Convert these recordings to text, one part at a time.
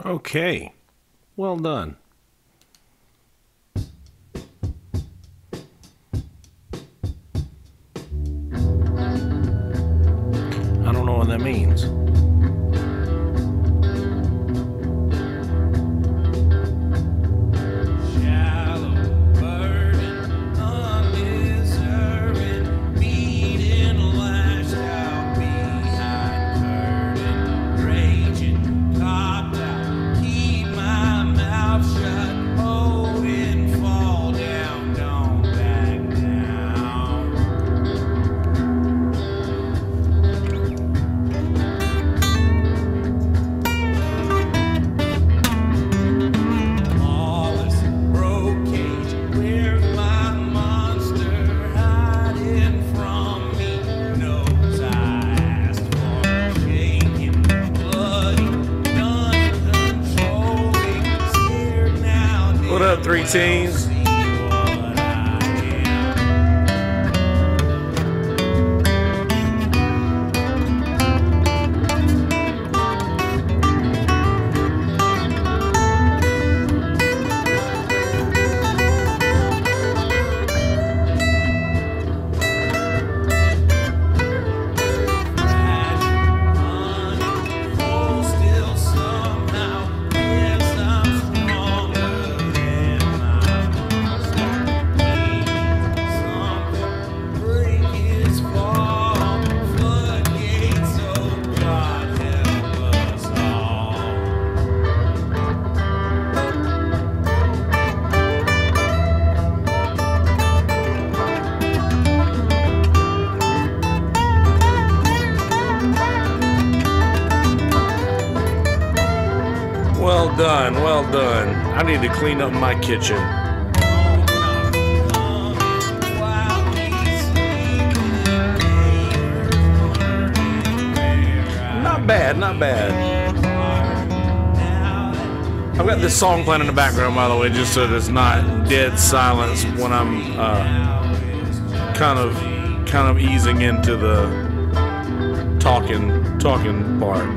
Okay, well done. I don't know what that means. What up, 3 teens? Well done, well done. I need to clean up my kitchen. Not bad, not bad. I've got this song playing in the background, by the way, just so there's not dead silence when I'm kind of easing into the talking part.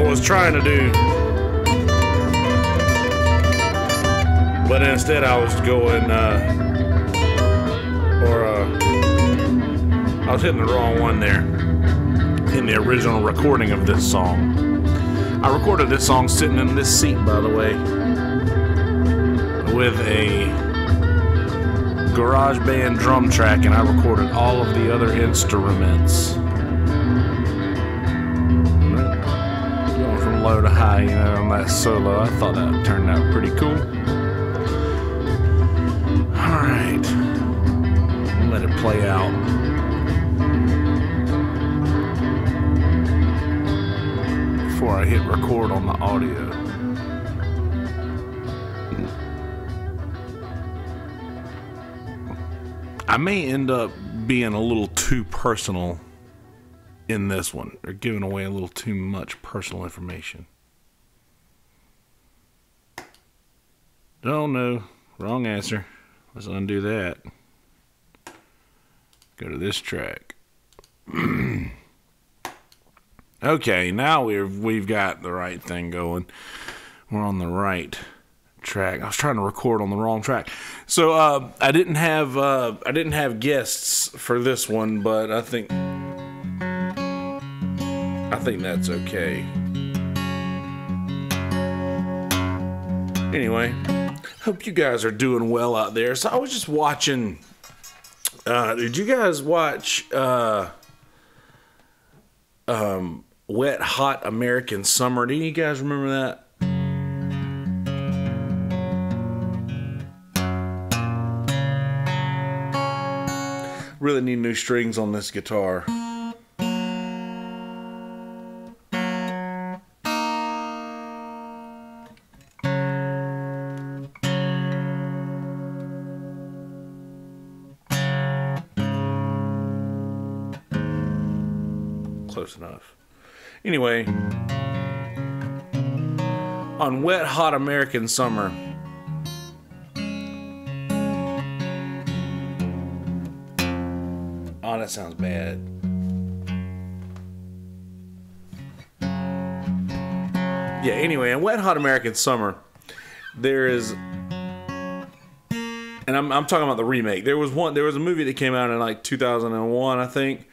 Was trying to do, but instead I was going I was hitting the wrong one there in the original recording of this song. I recorded this song sitting in this seat, by the way, with a GarageBand drum track, and I recorded all of the other instruments. Low to high, you know, on that solo. I thought that turned out pretty cool. Alright. Let it play out. Before I hit record on the audio. I may end up being a little too personal in this one. They're giving away a little too much personal information. Don't know. Wrong answer. Let's undo that. Go to this track. Okay, now we've got the right thing going. We're on the right track. I was trying to record on the wrong track. So I didn't have guests for this one, but I think that's okay. Anyway, hope you guys are doing well out there. So I was just watching. Did you guys watch Wet Hot American Summer? Do you guys remember that? Really need new strings on this guitar. Close enough. Anyway, on Wet Hot American Summer, oh, that sounds bad. Yeah, anyway, in Wet Hot American Summer, there is, and I'm talking about the remake. There was a movie that came out in like 2001, I think,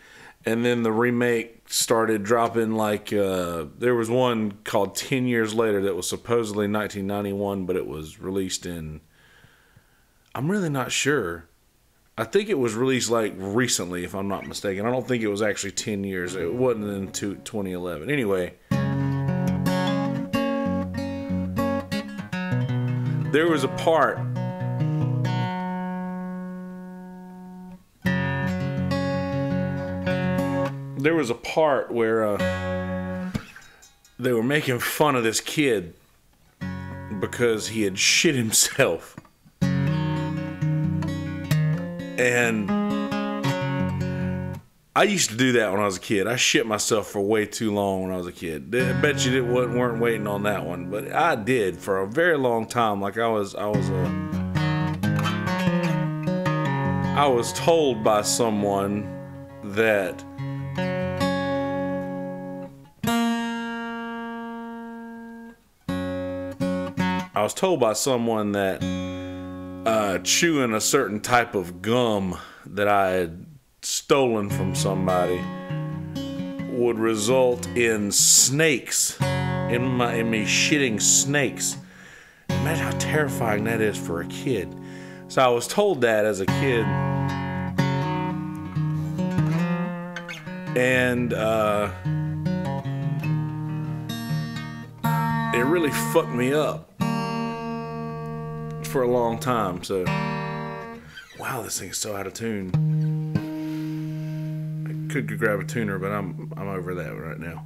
and then the remake started dropping like, there was one called 10 Years Later that was supposedly 1991, but it was released in, I'm really not sure. I think it was released like recently, if I'm not mistaken. I don't think it was actually 10 years. It wasn't in 2011. Anyway, there was a part where they were making fun of this kid because he had shit himself. And I used to do that when I was a kid. I shit myself for way too long when I was a kid. I bet you weren't waiting on that one, but I did for a very long time. Like I was told by someone that chewing a certain type of gum that I had stolen from somebody would result in snakes, in me shitting snakes. Imagine how terrifying that is for a kid. So I was told that as a kid, and it really fucked me up for a long time. So, wow, this thing is so out of tune. I could grab a tuner, but I'm over that right now.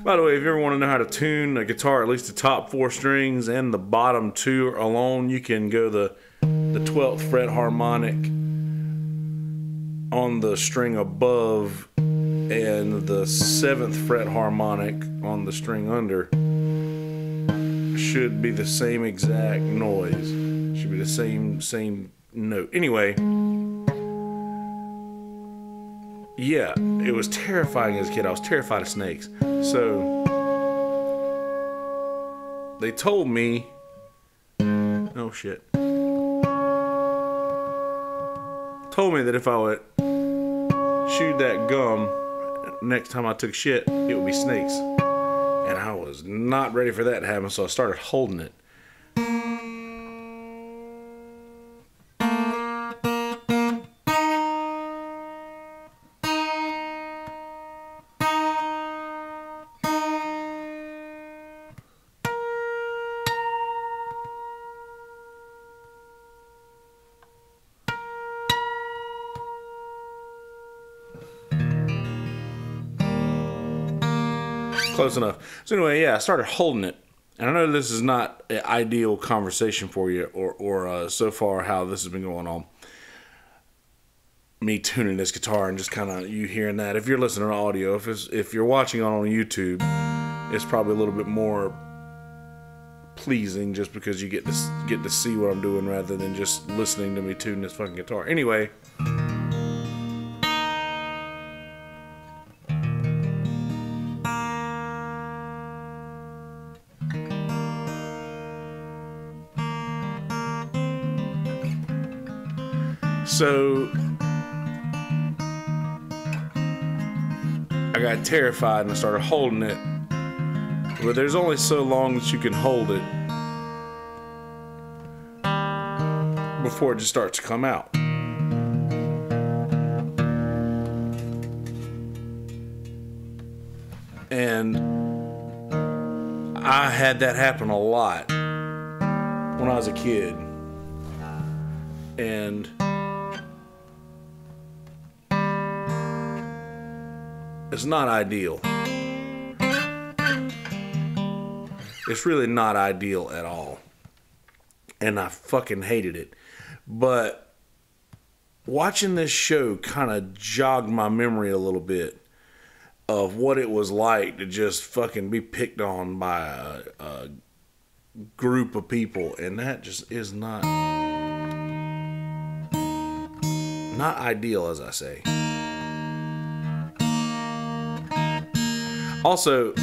By the way, if you ever want to know how to tune a guitar, at least the top 4 strings and the bottom 2 alone, you can go the 12th fret harmonic on the string above and the 7th fret harmonic on the string under. Should be the same exact noise. Should be the same note. Anyway, yeah, it was terrifying as a kid. I was terrified of snakes. So they told me, oh shit, told me that if I would chew that gum next time I took shit, it would be snakes. And I was not ready for that to happen, so I started holding it. Close enough. So anyway, yeah, I started holding it. And I know this is not an ideal conversation for you, or so far how this has been going on. Me tuning this guitar and just kind of you hearing that. If you're listening to audio, if you're watching on YouTube, it's probably a little bit more pleasing just because you get to see what I'm doing rather than just listening to me tune this fucking guitar. Anyway. So I got terrified and I started holding it. But there's only so long that you can hold it before it just starts to come out. And I had that happen a lot when I was a kid. And it's not ideal. It's really not ideal at all. And I fucking hated it. But watching this show kind of jogged my memory a little bit of what it was like to just fucking be picked on by a group of people. And that just is not ideal, as I say. Also,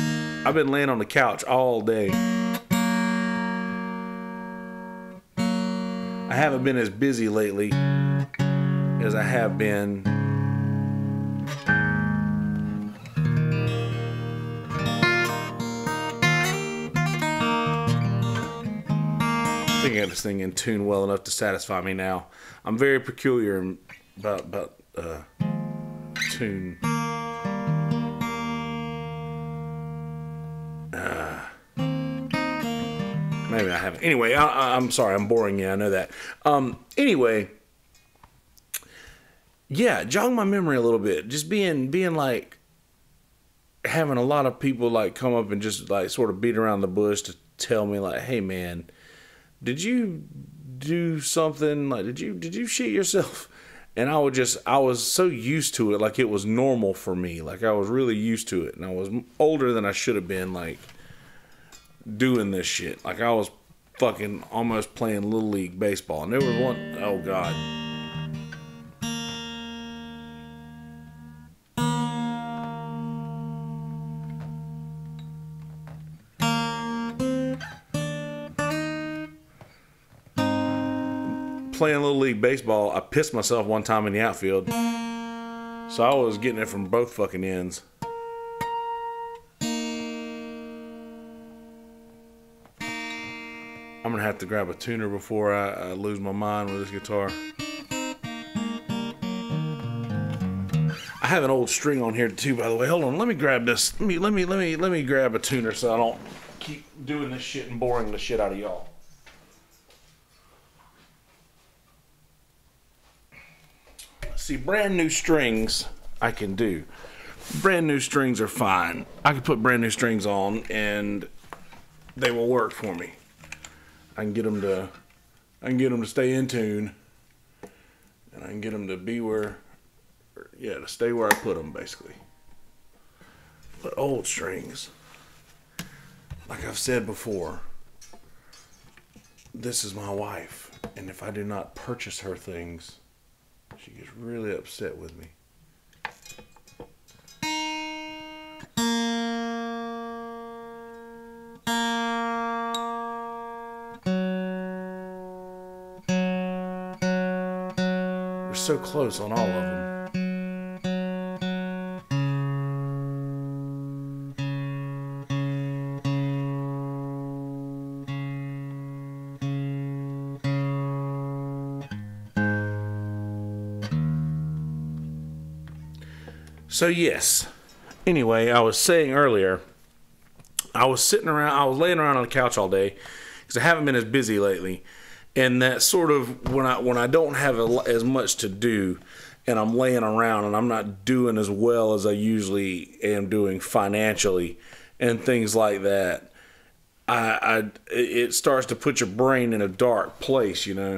I've been laying on the couch all day. I haven't been as busy lately as I have been I think I got this thing in tune well enough to satisfy me now. I'm very peculiar about tune. Maybe I haven't. Anyway, I'm sorry. I'm boring you. I know that. Anyway, yeah, jog my memory a little bit. Just being like having a lot of people like come up and just like sort of beat around the bush to tell me like, hey man, did you do something? Like, did you shit yourself? And I was so used to it, like it was normal for me. Like I was really used to it, and I was older than I should have been. Like. Doing this shit. Like I was fucking almost playing Little League baseball. And there was one, oh God. Playing Little League baseball, I pissed myself one time in the outfield. So I was getting it from both fucking ends. I'm gonna have to grab a tuner before I lose my mind with this guitar. I have an old string on here too, by the way. Hold on, let me grab this. Let me grab a tuner so I don't keep doing this shit and boring the shit out of y'all. See, brand new strings I can do. Brand new strings are fine. I can put brand new strings on and they will work for me. I can get them to stay in tune, and I can get them to be to stay where I put them, basically. But old strings, like I've said before, this is my wife, and if I do not purchase her things, she gets really upset with me. So close on all of them. So yes. Anyway, I was saying earlier, I was laying around on the couch all day because I haven't been as busy lately. And that sort of, when I don't have as much to do and I'm laying around and I'm not doing as well as I usually am doing financially and things like that, it starts to put your brain in a dark place, you know.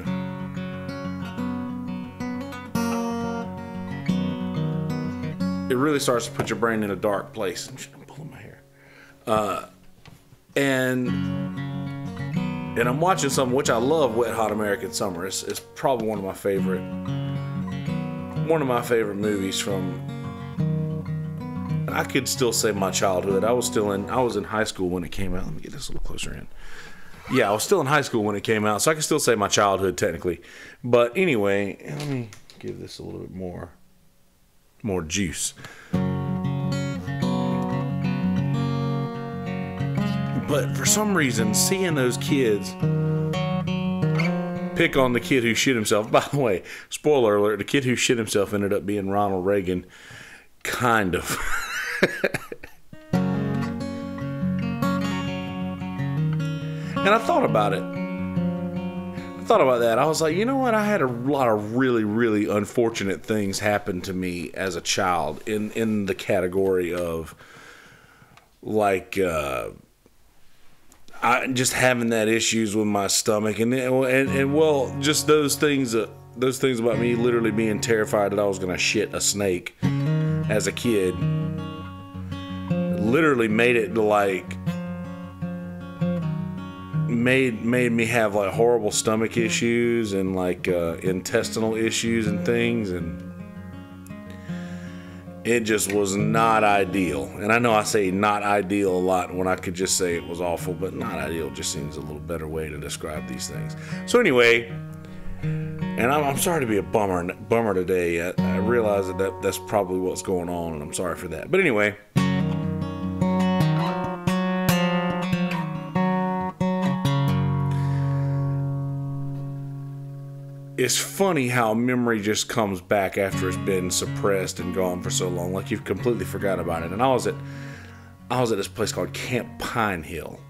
It really starts to put your brain in a dark place. I'm pulling my hair. And And I'm watching something which I love, Wet Hot American Summer. It's probably one of my favorite movies from, I could still say, my childhood. I was in high school when it came out. Let me get this a little closer in. Yeah, I was still in high school when it came out, so I can still say my childhood technically. But anyway, let me give this a little bit more juice. But for some reason, seeing those kids pick on the kid who shit himself. By the way, spoiler alert, the kid who shit himself ended up being Ronald Reagan. Kind of. And I thought about it. I was like, you know what? I had a lot of really, really unfortunate things happen to me as a child in the category of, like, I just having that issues with my stomach and well, just those things about me literally being terrified that I was gonna shit a snake as a kid literally made it like made me have like horrible stomach issues and like intestinal issues and things, and it just was not ideal. And I know I say not ideal a lot when I could just say it was awful, but not ideal just seems a little better way to describe these things. So anyway, and I'm sorry to be a bummer today. I realize that's probably what's going on, and I'm sorry for that. But anyway, it's funny how memory just comes back after it's been suppressed and gone for so long, like you've completely forgot about it. And I was at this place called Camp Pine Hill,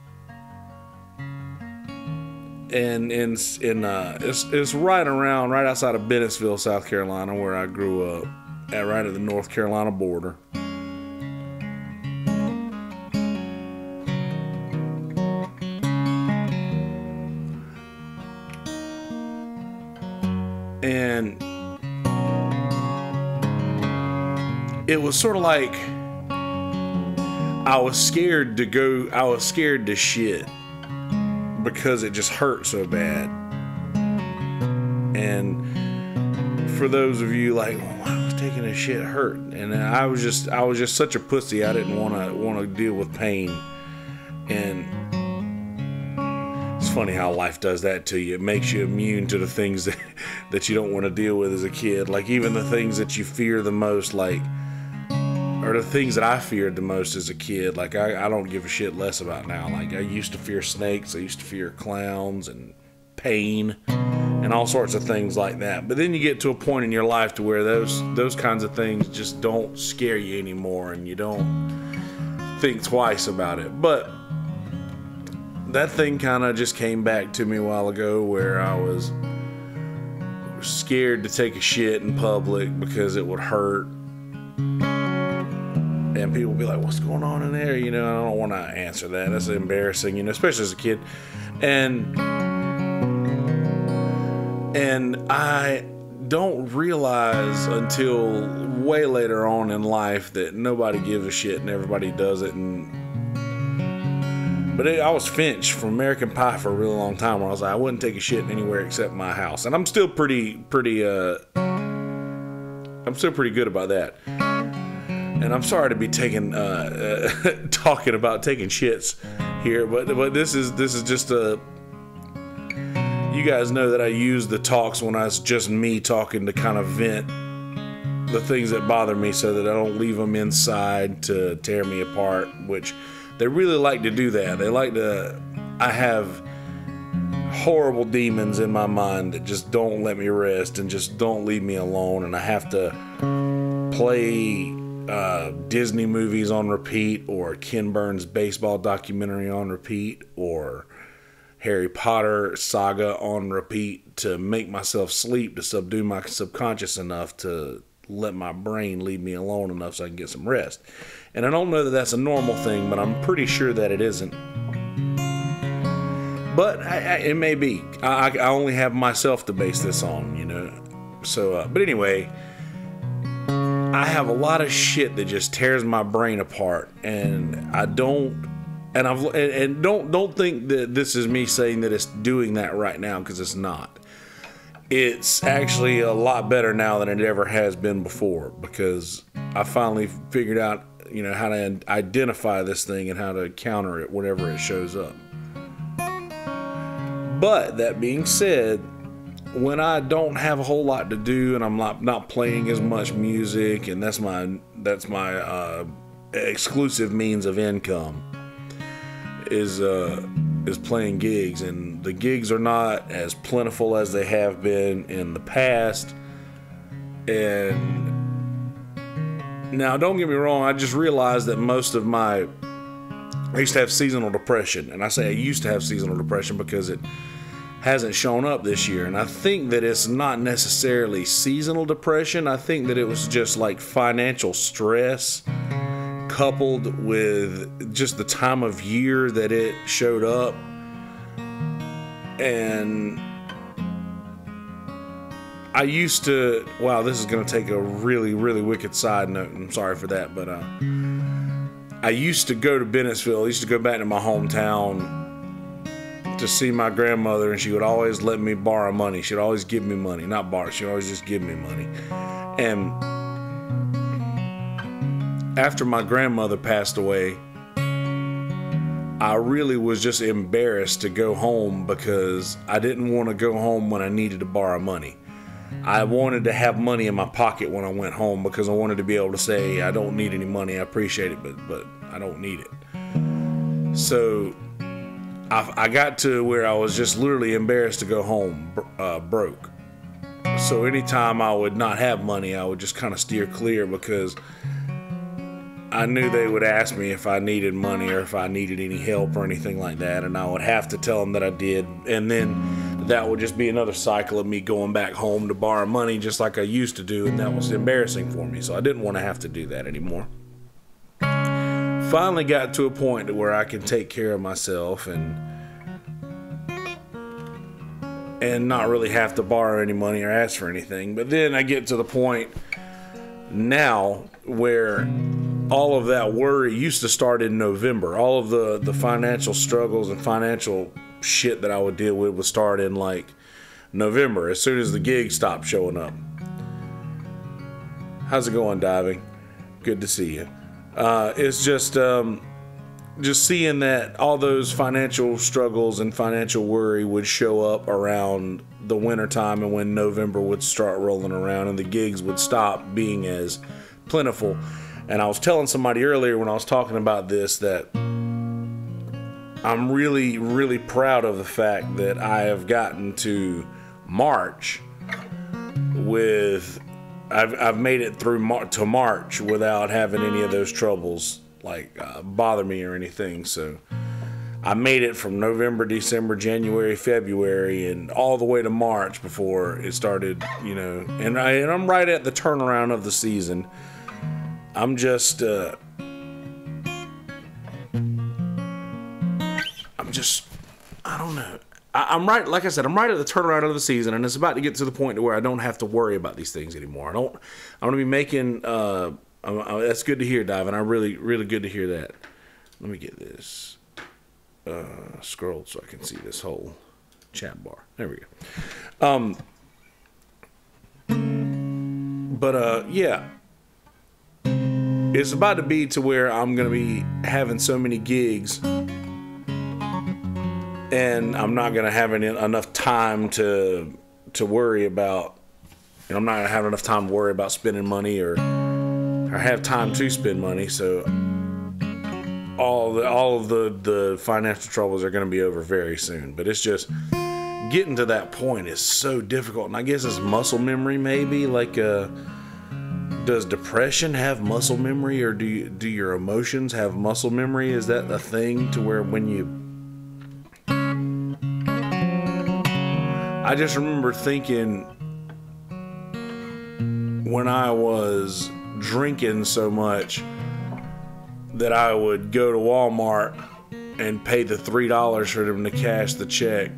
and it's right outside of Bennettsville, South Carolina, where I grew up, right at the North Carolina border. And it was sort of like I was scared to shit because it just hurt so bad. And for those of you like, well, why was taking a shit hurt? And I was just such a pussy. I didn't want to deal with pain. And it's funny how life does that to you. It makes you immune to the things that you don't want to deal with as a kid. Like even the things that you fear the most, like, or the things that I feared the most as a kid, like I don't give a shit less about now. Like I used to fear snakes, I used to fear clowns and pain and all sorts of things like that. But then you get to a point in your life to where those kinds of things just don't scare you anymore, and you don't think twice about it. But that thing kind of just came back to me a while ago, where I was scared to take a shit in public because it would hurt. And people would be like, what's going on in there? You know, I don't want to answer that. That's embarrassing, you know, especially as a kid. And I don't realize until way later on in life that nobody gives a shit and everybody does it. But I was Finch from American Pie for a really long time, where I was like, I wouldn't take a shit anywhere except my house. And I'm still pretty good about that. And I'm sorry to be talking about taking shits here, but this is just a. You guys know that I use the talks when it's just me talking to kind of vent the things that bother me, so that I don't leave them inside to tear me apart, which they really like to do that. They like to. I have horrible demons in my mind that just don't let me rest and just don't leave me alone, and I have to play Disney movies on repeat, or Ken Burns' baseball documentary on repeat, or Harry Potter saga on repeat to make myself sleep, to subdue my subconscious enough to let my brain leave me alone enough so I can get some rest. And I don't know that that's a normal thing, but I'm pretty sure that it isn't. But it may be. I only have myself to base this on, you know. So, but anyway, I have a lot of shit that just tears my brain apart, and I don't And and don't think that this is me saying that it's doing that right now, because it's not. It's actually a lot better now than it ever has been before, because I finally figured out, how to identify this thing and how to counter it whenever it shows up. But that being said, when I don't have a whole lot to do and I'm not playing as much music, and that's my exclusive means of income is playing gigs, and the gigs are not as plentiful as they have been in the past. And now, don't get me wrong, I just realized that I used to have seasonal depression, and I say I used to have seasonal depression because it hasn't shown up this year. And I think that it's not necessarily seasonal depression. I think that it was just like financial stress coupled with just the time of year that it showed up. And I used to, wow, this is going to take a really, really wicked side note. I'm sorry for that, but I used to go to Bennettsville. I used to go back to my hometown to see my grandmother, and she would always let me borrow money. She'd always give me money. Not borrow, she'd always just give me money. And after my grandmother passed away, I really was just embarrassed to go home, because I didn't want to go home when I needed to borrow money. I wanted to have money in my pocket when I went home, because I wanted to be able to say, I don't need any money, I appreciate it, but I don't need it. So I got to where I was just literally embarrassed to go home broke. So anytime I would not have money, I would just kind of steer clear, because I knew they would ask me if I needed money or if I needed any help or anything like that, and I would have to tell them that I did, and then that would just be another cycle of me going back home to borrow money just like I used to do, and that was embarrassing for me, so I didn't want to have to do that anymore. Finally got to a point to where I can take care of myself and not really have to borrow any money or ask for anything. But then I get to the point now where all of that worry used to start in November. All of the financial struggles and financial shit that I would deal with would start in like November, as soon as the gigs stopped showing up. How's it going, Diving? Good to see you. It's just seeing that all those financial struggles and financial worry would show up around the winter time, and when November would start rolling around and the gigs would stop being as plentiful. And I was telling somebody earlier when I was talking about this that I'm really, really proud of the fact that I have gotten to March with, I've made it through to March without having any of those troubles like bother me or anything. So I made it from November, December, January, February, and all the way to March before it started, and I'm right at the turnaround of the season. I'm just I don't know. I'm right, like I said, I'm right at the turnaround of the season, and it's about to get to the point to where I don't have to worry about these things anymore. I'm going to be making, that's good to hear, Divin. I'm really, really good to hear that. Let me get this scrolled so I can see this whole chat bar. There we go. Yeah. It's about to be to where I'm going to be having so many gigs, and I'm not going to have enough time to worry about, I'm not going to have enough time to worry about spending money or have time to spend money. So all of the financial troubles are going to be over very soon. But it's just getting to that point is so difficult. And I guess it's muscle memory, maybe. Like, does depression have muscle memory, or do your emotions have muscle memory? Is that a thing to where when you... I just remember thinking when I was drinking so much that I would go to Walmart and pay the $3 for them to cash the check,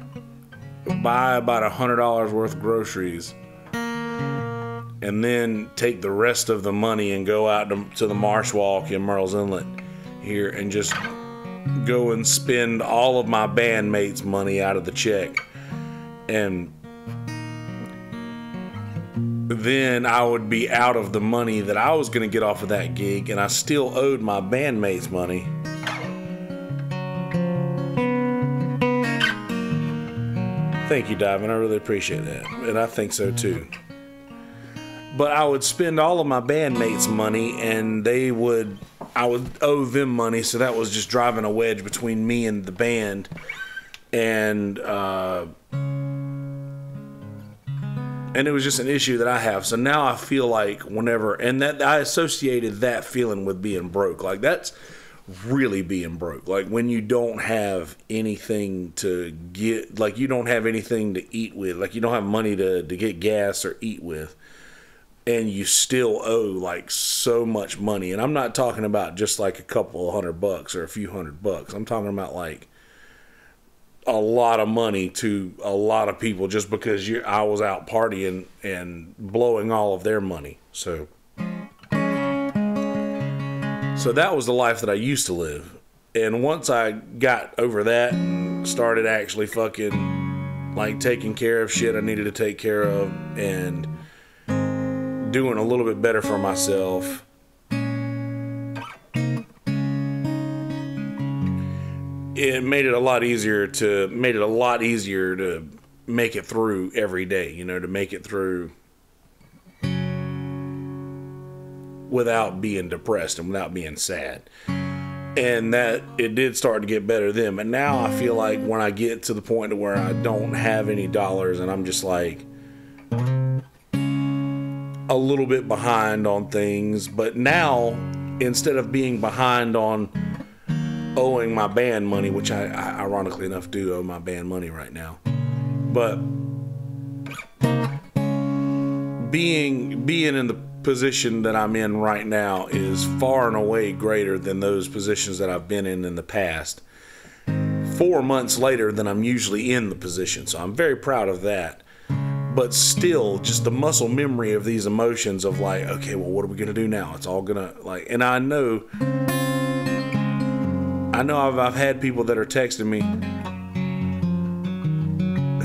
buy about $100 worth of groceries, and then take the rest of the money and go out to the Marsh Walk in Murrells Inlet here and just go and spend all of my bandmates' money out of the check, and then I would be out of the money that I was going to get off of that gig, and I still owed my bandmates money. Thank you, Diamond. I really appreciate that, and I think so too. But I would spend all of my bandmates' money, and I would owe them money, so that was just driving a wedge between me and the band. And it was just an issue that I have. So now I feel like whenever, and that I associated that feeling with being broke. Like, that's really being broke. Like, when you don't have anything to get, like, you don't have anything to eat with, like, you don't have money to get gas or eat with, and you still owe like so much money. And I'm not talking about just like a couple of $100 or a few $100. I'm talking about like a lot of money to a lot of people just because I was out partying and blowing all of their money. So that was the life that I used to live. And once I got over that and started actually fucking like taking care of shit I needed to take care of and doing a little bit better for myself, it made it a lot easier to make it through every day, you know, to make it through without being depressed and without being sad. And that it did start to get better then. But now I feel like when I get to the point to where I don't have any dollars and I'm just like a little bit behind on things, but now instead of being behind on owing my band money, which I ironically enough do owe my band money right now, but being in the position that I'm in right now is far and away greater than those positions that I've been in the past. 4 months later than I'm usually in the position, so I'm very proud of that. But still, just the muscle memory of these emotions of like, okay, well, what are we gonna do now? It's all gonna like, and I know I've had people that are texting me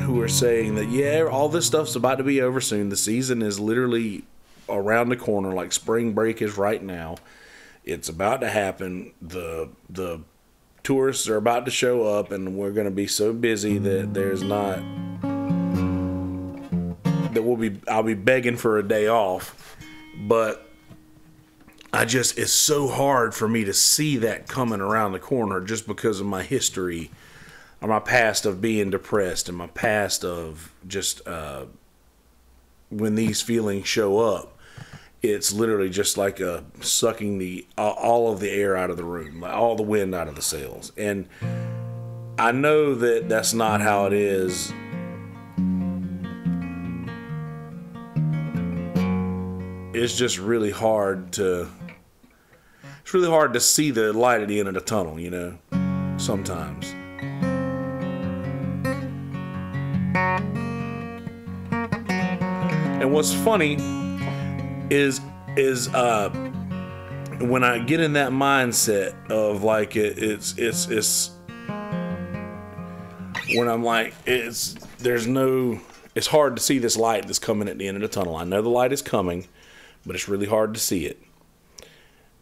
who are saying that, yeah, all this stuff's about to be over soon. The season is literally around the corner. Like, spring break is right now. It's about to happen. The tourists are about to show up, and we're gonna be so busy that there's not. I'll be begging for a day off, but it's so hard for me to see that coming around the corner just because of my history or my past of being depressed and my past of just when these feelings show up, it's literally just like sucking all of the air out of the room, like all the wind out of the sails. And I know that that's not how it is. It's just really hard to see the light at the end of the tunnel, you know, sometimes. And what's funny is when I get in that mindset of like it's when I'm like it's hard to see this light that's coming at the end of the tunnel. I know the light is coming, but it's really hard to see it.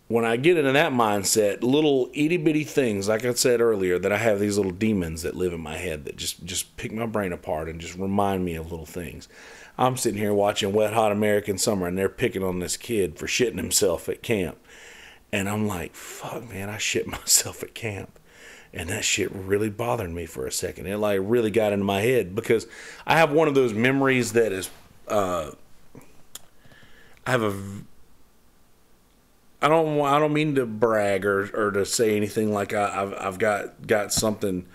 When I get into that mindset, little itty bitty things, like I said earlier, that I have these little demons that live in my head that just pick my brain apart and just remind me of little things. I'm sitting here watching Wet Hot American Summer, and they're picking on this kid for shitting himself at camp. And I'm like, fuck, man, I shit myself at camp. And that shit really bothered me for a second. It like really got into my head because I have one of those memories that is, I don't mean to brag or to say anything like I've got something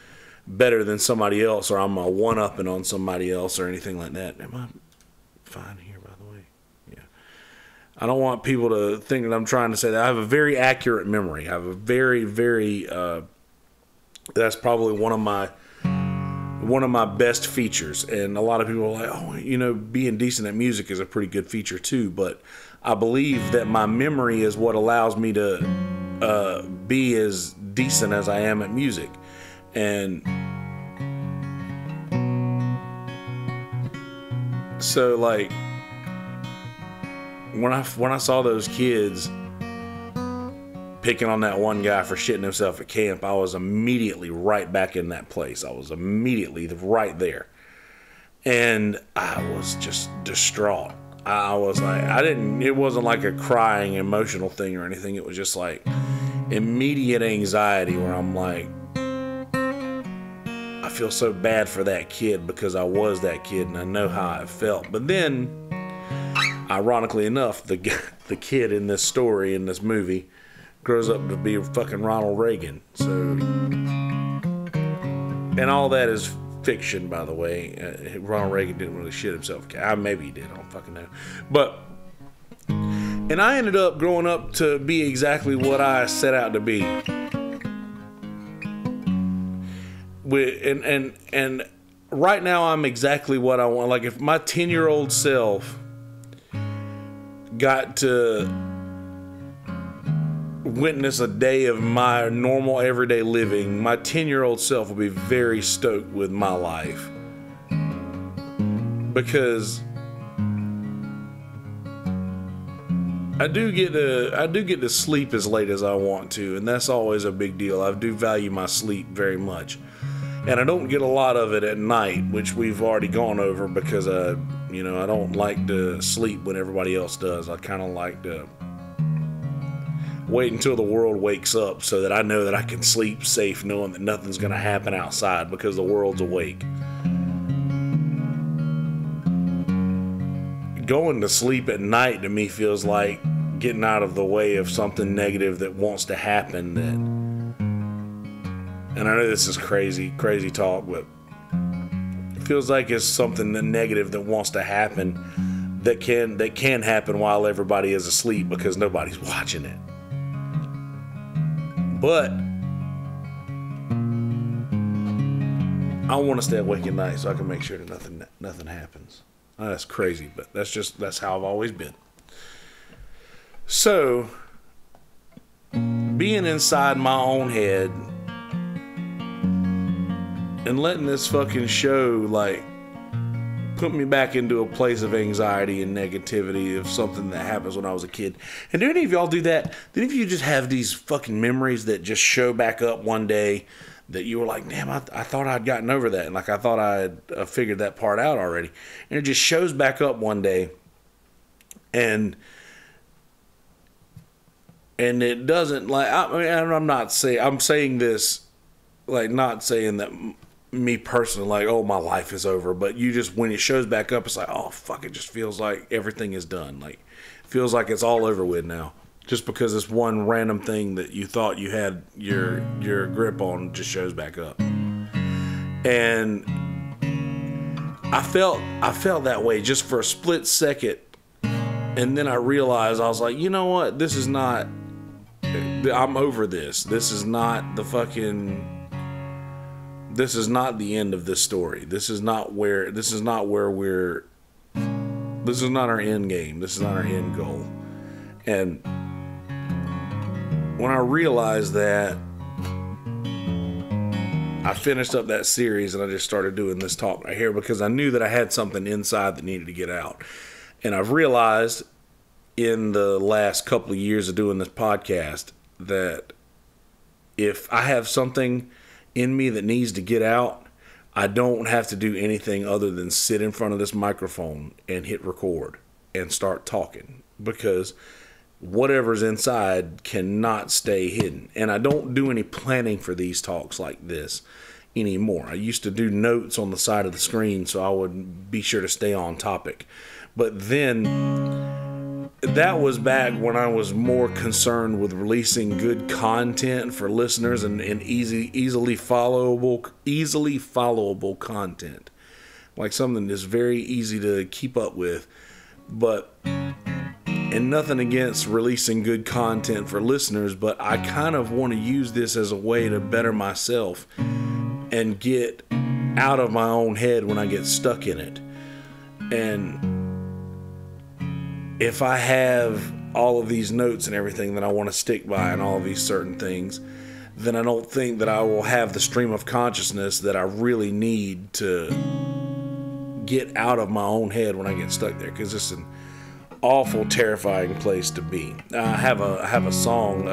better than somebody else, or I'm a one-upping on somebody else or anything like that. Am I fine here, by the way? Yeah. I don't want people to think that I'm trying to say that. I have a very accurate memory. I have a very, very, that's probably one of my best features. And a lot of people are like, oh, you know, being decent at music is a pretty good feature too. But I believe that my memory is what allows me to be as decent as I am at music. And so, like, when I saw those kids picking on that one guy for shitting himself at camp, I was immediately right back in that place. I was immediately right there. And I was just distraught. I was like, it wasn't like a crying emotional thing or anything. It was just like immediate anxiety where I'm like, I feel so bad for that kid because I was that kid and I know how I felt. But then, ironically enough, the kid in this story, in this movie, grows up to be fucking Ronald Reagan. So, and all that is fiction, by the way. Ronald Reagan didn't really shit himself. Maybe he did, I don't fucking know. But, and I ended up growing up to be exactly what I set out to be. And right now I'm exactly what I want. Like, if my 10-year-old self got to witness a day of my normal everyday living, my 10-year-old self will be very stoked with my life, because I do get to sleep as late as I want to, and that's always a big deal. I do value my sleep very much, and I don't get a lot of it at night, which we've already gone over, because I don't like to sleep when everybody else does. I kind of like to wait until the world wakes up so that I know that I can sleep safe knowing that nothing's going to happen outside because the world's awake. Going to sleep at night to me feels like getting out of the way of something negative that wants to happen. And I know this is crazy talk, but it feels like it's something negative that wants to happen that can happen while everybody is asleep because nobody's watching it. But I want to stay awake at night so I can make sure that nothing happens. That's crazy, but that's how I've always been. So, being inside my own head and letting this fucking show, like, put me back into a place of anxiety and negativity of something that happens when I was a kid. And do any of y'all do that? Do any of you just have these fucking memories that just show back up one day that you were like, damn, I thought I'd gotten over that, and like I thought I had figured that part out already, and it just shows back up one day, and it doesn't, like, I'm saying this, like, not saying that me personally, like, oh, my life is over, but you just, when it shows back up, it's like, oh, fuck, it just feels like everything is done. Like, it feels like it's all over with now. Just because this one random thing that you thought you had your grip on just shows back up. And I felt that way just for a split second. And then I realized, I was like, you know what? This is not, I'm over this. This is not the end of this story. This is not our end game. This is not our end goal. And when I realized that, I finished up that series and I just started doing this talk right here because I knew that I had something inside that needed to get out. And I've realized in the last couple of years of doing this podcast that if I have something in me that needs to get out, I don't have to do anything other than sit in front of this microphone and hit record and start talking, because whatever's inside cannot stay hidden. And I don't do any planning for these talks like this anymore. I used to do notes on the side of the screen so I would be sure to stay on topic. But then that was back when I was more concerned with releasing good content for listeners and easily followable content. Like something that's very easy to keep up with. And nothing against releasing good content for listeners, but I kind of want to use this as a way to better myself and get out of my own head when I get stuck in it. And if I have all of these notes and everything that I want to stick by and all of these certain things, then I don't think that I will have the stream of consciousness that I really need to get out of my own head when I get stuck there, because it's an awful, terrifying place to be. I have a song.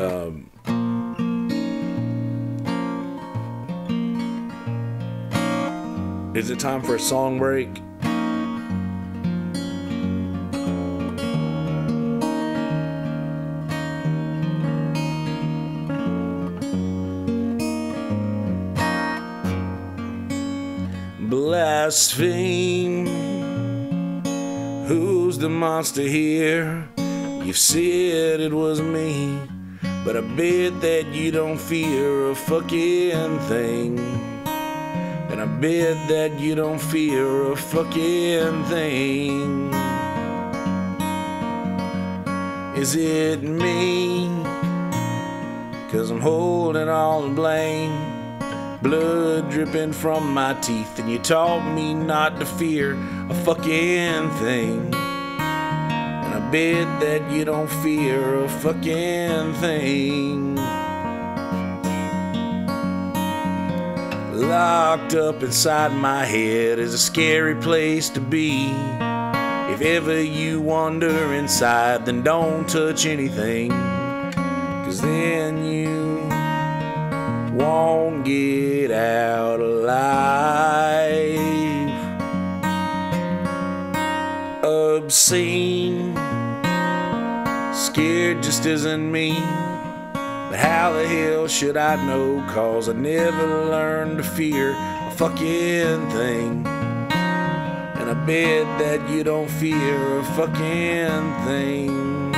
Is it time for a song break? Blaspheme. Who's the monster here? You've said it was me, but I bet that you don't fear a fucking thing. And I bet that you don't fear a fucking thing. Is it me? 'Cause I'm holding all the blame. Blood dripping from my teeth, and you taught me not to fear a fucking thing. And I bet that you don't fear a fucking thing. Locked up inside my head is a scary place to be. If ever you wander inside, then don't touch anything, 'cause then you won't get out alive. Obscene, scared just isn't me. But how the hell should I know? 'Cause I never learned to fear a fucking thing. And I bet that you don't fear a fucking thing.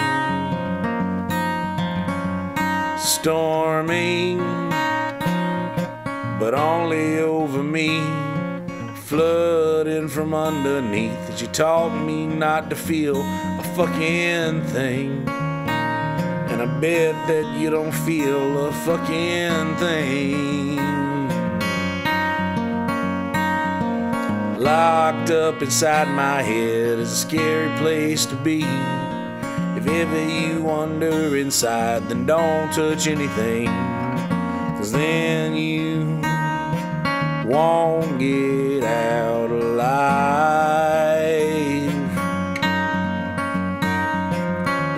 Storming, but only over me. Flooding from underneath, that you taught me not to feel a fucking thing. And I bet that you don't feel a fucking thing. Locked up inside my head is a scary place to be. If ever you wander inside, then don't touch anything, 'cause then you won't get out alive.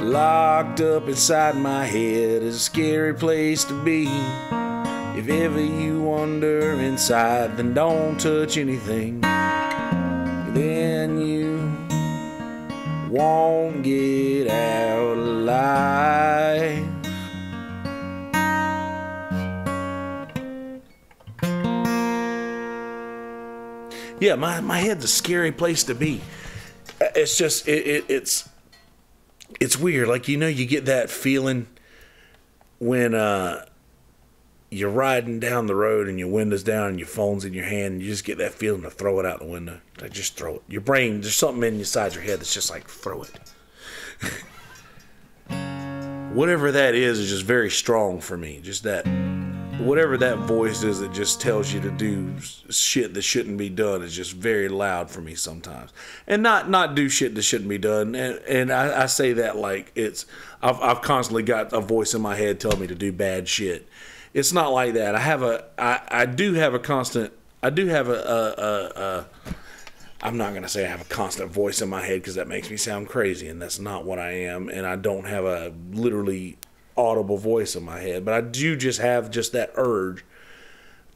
Locked up inside my head is a scary place to be. If ever you wander inside, then don't touch anything, then you won't get out alive. Yeah, my head's a scary place to be. It's just it's weird. Like, you know, you get that feeling when you're riding down the road and your window's down and your phone's in your hand, and you just get that feeling to throw it out the window. Like, just throw it. Your brain, there's something inside your head that's just like, throw it. Whatever that is just very strong for me. Just that, whatever that voice is that just tells you to do shit that shouldn't be done is just very loud for me sometimes. And not do shit that shouldn't be done. And I say that like it's, I've constantly got a voice in my head telling me to do bad shit. It's not like that. I do have a constant, I'm not going to say I have a constant voice in my head, because that makes me sound crazy, and that's not what I am. And I don't have a literally audible voice in my head, but I do just have just that urge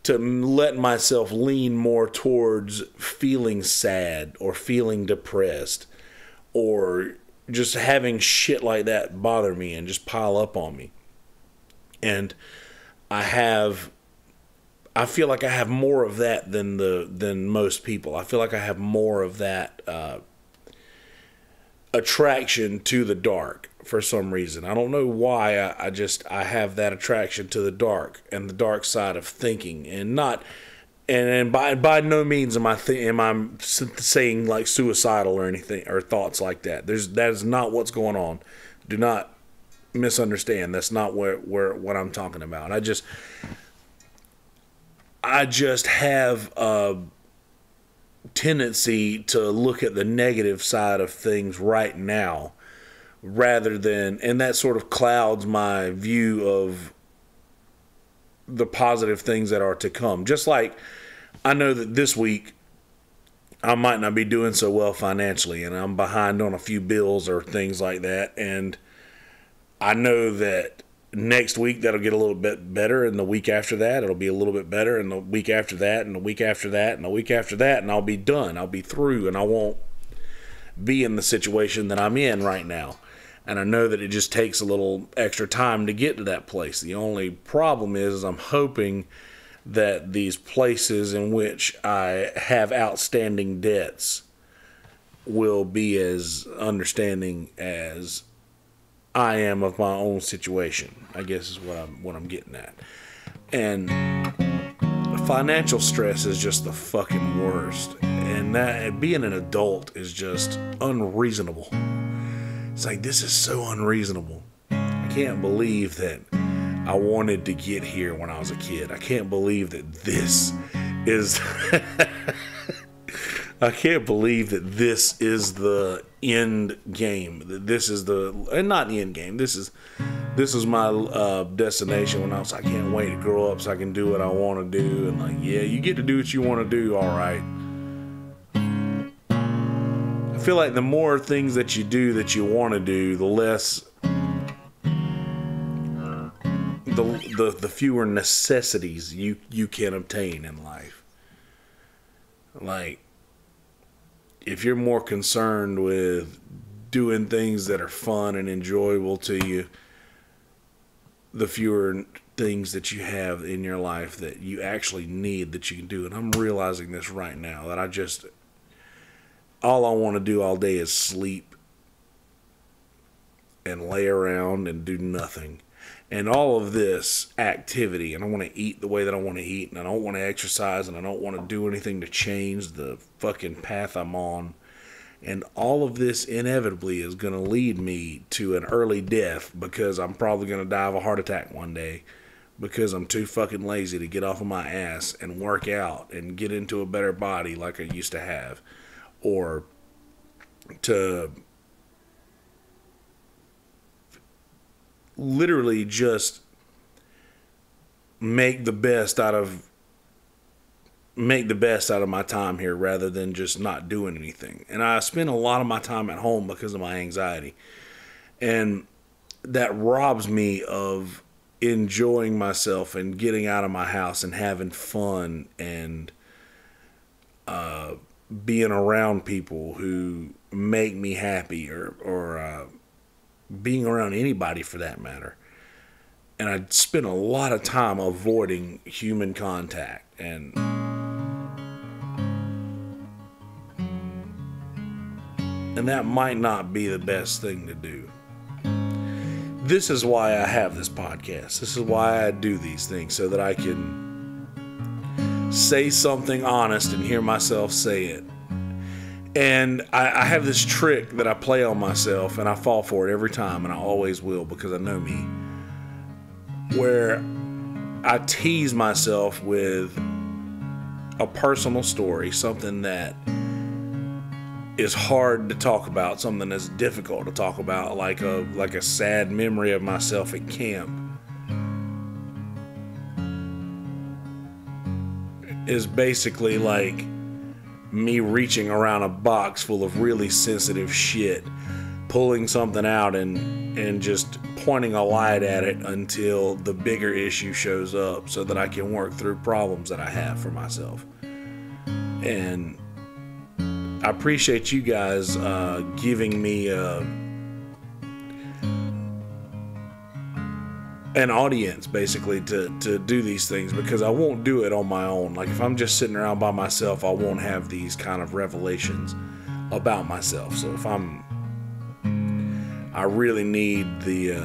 to let myself lean more towards feeling sad or feeling depressed or just having shit like that bother me and just pile up on me. And I feel like I have more of that than most people. I feel like I have more of that attraction to the dark for some reason. I don't know why. I have that attraction to the dark and the dark side of thinking, and by no means am I saying like suicidal or anything or thoughts like that. That is not what's going on. Do not misunderstand. That's not what I'm talking about. I just have a tendency to look at the negative side of things right now, rather than, and that sort of clouds my view of the positive things that are to come. Just like I know that this week I might not be doing so well financially, and I'm behind on a few bills or things like that, and I know that next week that'll get a little bit better, and the week after that it'll be a little bit better, and the week after that, and the week after that, and the week after that, and I'll be done. I'll be through, and I won't be in the situation that I'm in right now. And I know that it just takes a little extra time to get to that place. The only problem is I'm hoping that these places in which I have outstanding debts will be as understanding as I am of my own situation, I guess is what I'm getting at. And financial stress is just the fucking worst. And that being an adult is just unreasonable. It's like, this is so unreasonable. I can't believe that I wanted to get here when I was a kid. I can't believe that this is I can't believe that this is the end game. That this is and not the end game. This is my destination when I can't wait to grow up so I can do what I want to do. And like, yeah, you get to do what you want to do, all right. I feel like the more things that you do that you want to do, the less the fewer necessities you can obtain in life. Like, if you're more concerned with doing things that are fun and enjoyable to you, the fewer things that you have in your life that you actually need that you can do. And I'm realizing this right now, that all I want to do all day is sleep and lay around and do nothing. And all of this activity, and I want to eat the way that I want to eat, and I don't want to exercise, and I don't want to do anything to change the fucking path I'm on. And all of this inevitably is going to lead me to an early death, because I'm probably going to die of a heart attack one day because I'm too fucking lazy to get off of my ass and work out and get into a better body like I used to have, or to literally just make the best out of my time here rather than just not doing anything. And I spend a lot of my time at home because of my anxiety, and that robs me of enjoying myself and getting out of my house and having fun and being around people who make me happy, or being around anybody for that matter. And I spend a lot of time avoiding human contact, and that might not be the best thing to do. This is why I have this podcast. This is why I do these things, so that I can say something honest and hear myself say it. And I have this trick that I play on myself, and I fall for it every time, and I always will, because I know me, where I tease myself with a personal story, something that is hard to talk about, something that's difficult to talk about, like a sad memory of myself at camp. Is basically like me reaching around a box full of really sensitive shit, pulling something out and just pointing a light at it until the bigger issue shows up, so that I can work through problems that I have for myself. And I appreciate you guys giving me an audience, basically, to do these things, because I won't do it on my own. Like, if I'm just sitting around by myself, I won't have these kind of revelations about myself. So if I really need the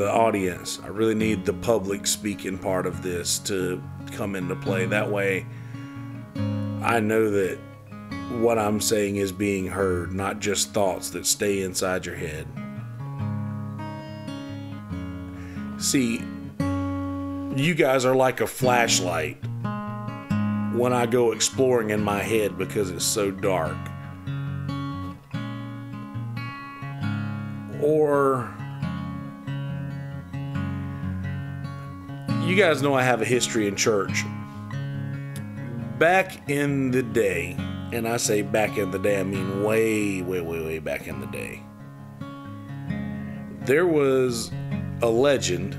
audience. I really need the public speaking part of this to come into play. That way I know that what I'm saying is being heard, not just thoughts that stay inside your head. See, you guys are like a flashlight when I go exploring in my head because it's so dark. Or you guys know I have a history in church. Back in the day, and I say back in the day, I mean way, way, way, way back in the day, there was a legend,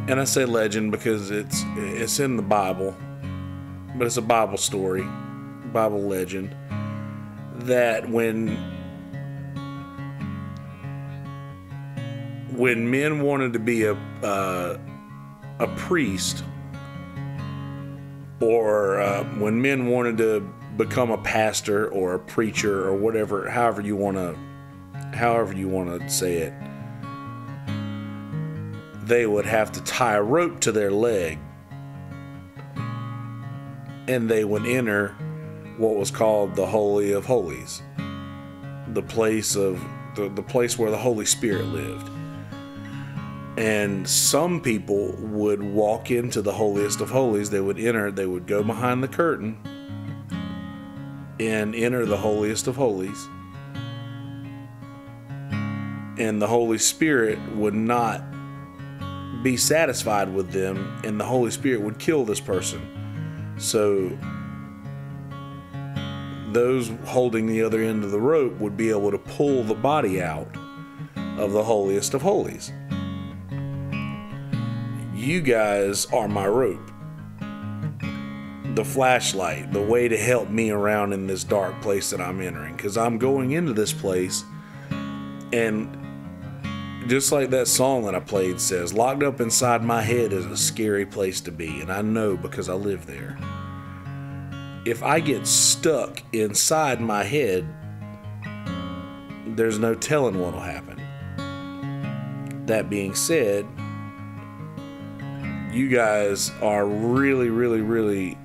and I say legend because it's in the Bible, but it's a Bible story, Bible legend, that when men wanted to be a priest, or when men wanted to become a pastor or a preacher or whatever, however you want to say it, they would have to tie a rope to their leg, and they would enter what was called the Holy of Holies, the place where the Holy Spirit lived. And some people would walk into the holiest of holies. They would enter, they would go behind the curtain and enter the holiest of holies. And the Holy Spirit would not be satisfied with them, and the Holy Spirit would kill this person. So those holding the other end of the rope would be able to pull the body out of the holiest of holies. You guys are my rope, the flashlight, the way to help me around in this dark place that I'm entering, because I'm going into this place, and just like that song that I played says, locked up inside my head is a scary place to be, and I know because I live there. If I get stuck inside my head, there's no telling what'll happen. That being said, you guys are really, really, really,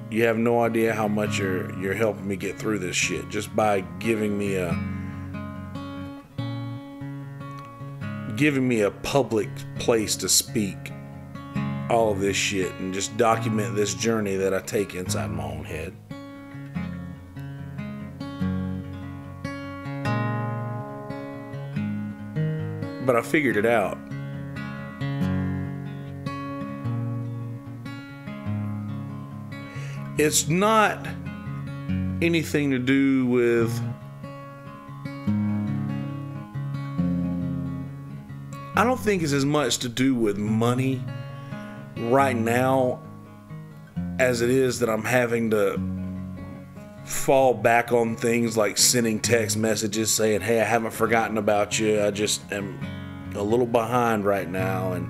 you have no idea how much you're helping me get through this shit just by giving me a public place to speak all of this shit and just document this journey that I take inside my own head. But I figured it out. It's not anything to do with I don't think it's as much to do with money right now as it is that I'm having to fall back on things like sending text messages saying, hey, I haven't forgotten about you. I just am a little behind right now.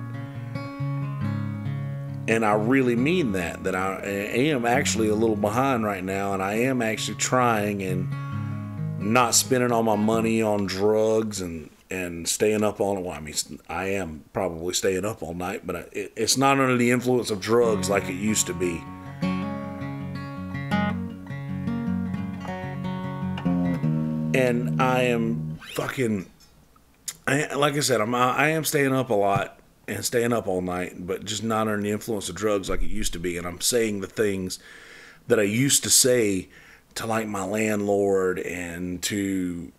And I really mean that I am actually a little behind right now, and I am actually trying and not spending all my money on drugs and staying up all night. Well, I mean, I am probably staying up all night, but it's not under the influence of drugs like it used to be. And I am fucking, like I said, I am staying up a lot and staying up all night, but just not under the influence of drugs like it used to be. And I'm saying the things that I used to say to like my landlord and to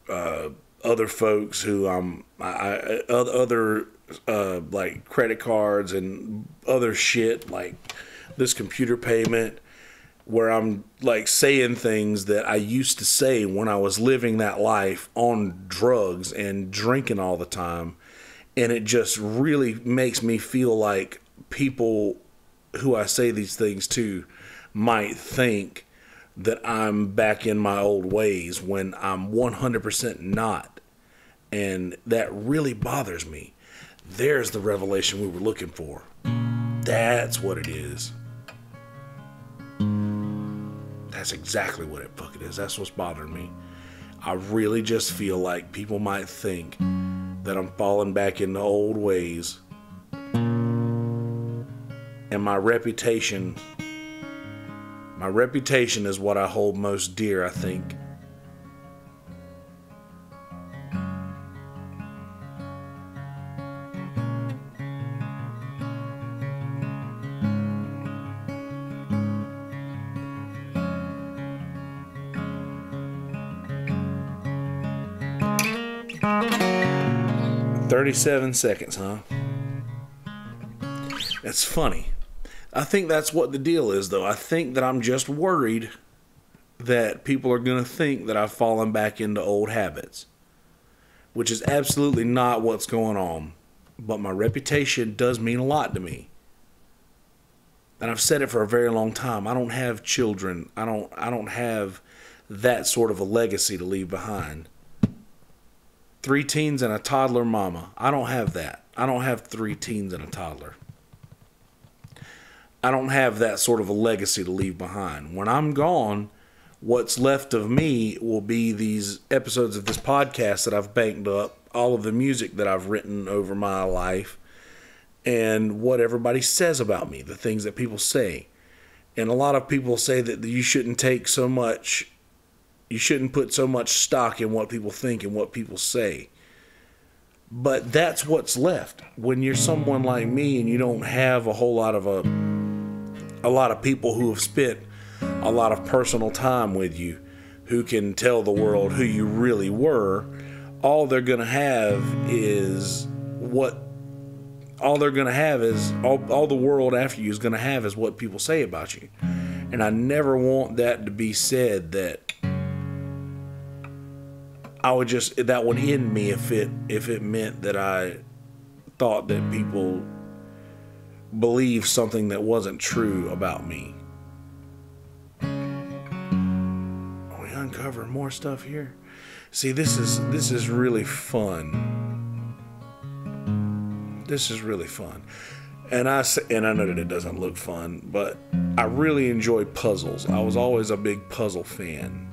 other folks who other like credit cards and other shit like this computer payment, where I'm like saying things that I used to say when I was living that life on drugs and drinking all the time. And it just really makes me feel like people who I say these things to might think that I'm back in my old ways when I'm 100% not. And that really bothers me. There's the revelation we were looking for. That's what it is. That's exactly what it fucking is. That's what's bothering me. I really just feel like people might think that I'm falling back into old ways. And my reputation is what I hold most dear, I think. "37 seconds, huh? It's funny. I think that's what the deal is, though. I think that I'm just worried that people are going to think that I've fallen back into old habits, which is absolutely not what's going on. But my reputation does mean a lot to me. And I've said it for a very long time. I don't have children. I don't have that sort of a legacy to leave behind. 3 teens and a toddler mama. I don't have that. I don't have 3 teens and a toddler. I don't have that sort of a legacy to leave behind. When I'm gone, what's left of me will be these episodes of this podcast that I've banked up, all of the music that I've written over my life, and what everybody says about me, the things that people say. And a lot of people say that you shouldn't put so much stock in what people think and what people say. But that's what's left. When you're someone like me and you don't have a whole lot of a lot of people who have spent a lot of personal time with you, who can tell the world who you really were, all they're going to have is all the world after you is going to have is what people say about you. And I never want that to be said, that that would end me if it meant that I thought that people believed something that wasn't true about me. Are we uncovering more stuff here? See, this is really fun. This is really fun. And I know that it doesn't look fun, but I really enjoy puzzles. I was always a big puzzle fan.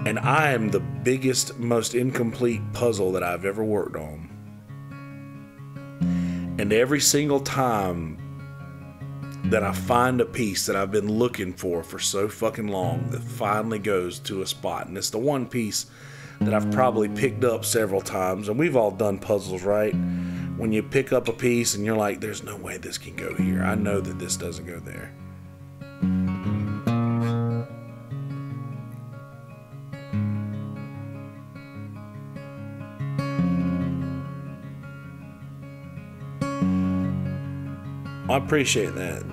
And I am the biggest, most incomplete puzzle that I've ever worked on. And every single time that I find a piece that I've been looking for so fucking long that finally goes to a spot, and it's the one piece that I've probably picked up several times, and we've all done puzzles, right? When you pick up a piece and you're like, there's no way this can go here. I know that this doesn't go there. I appreciate that.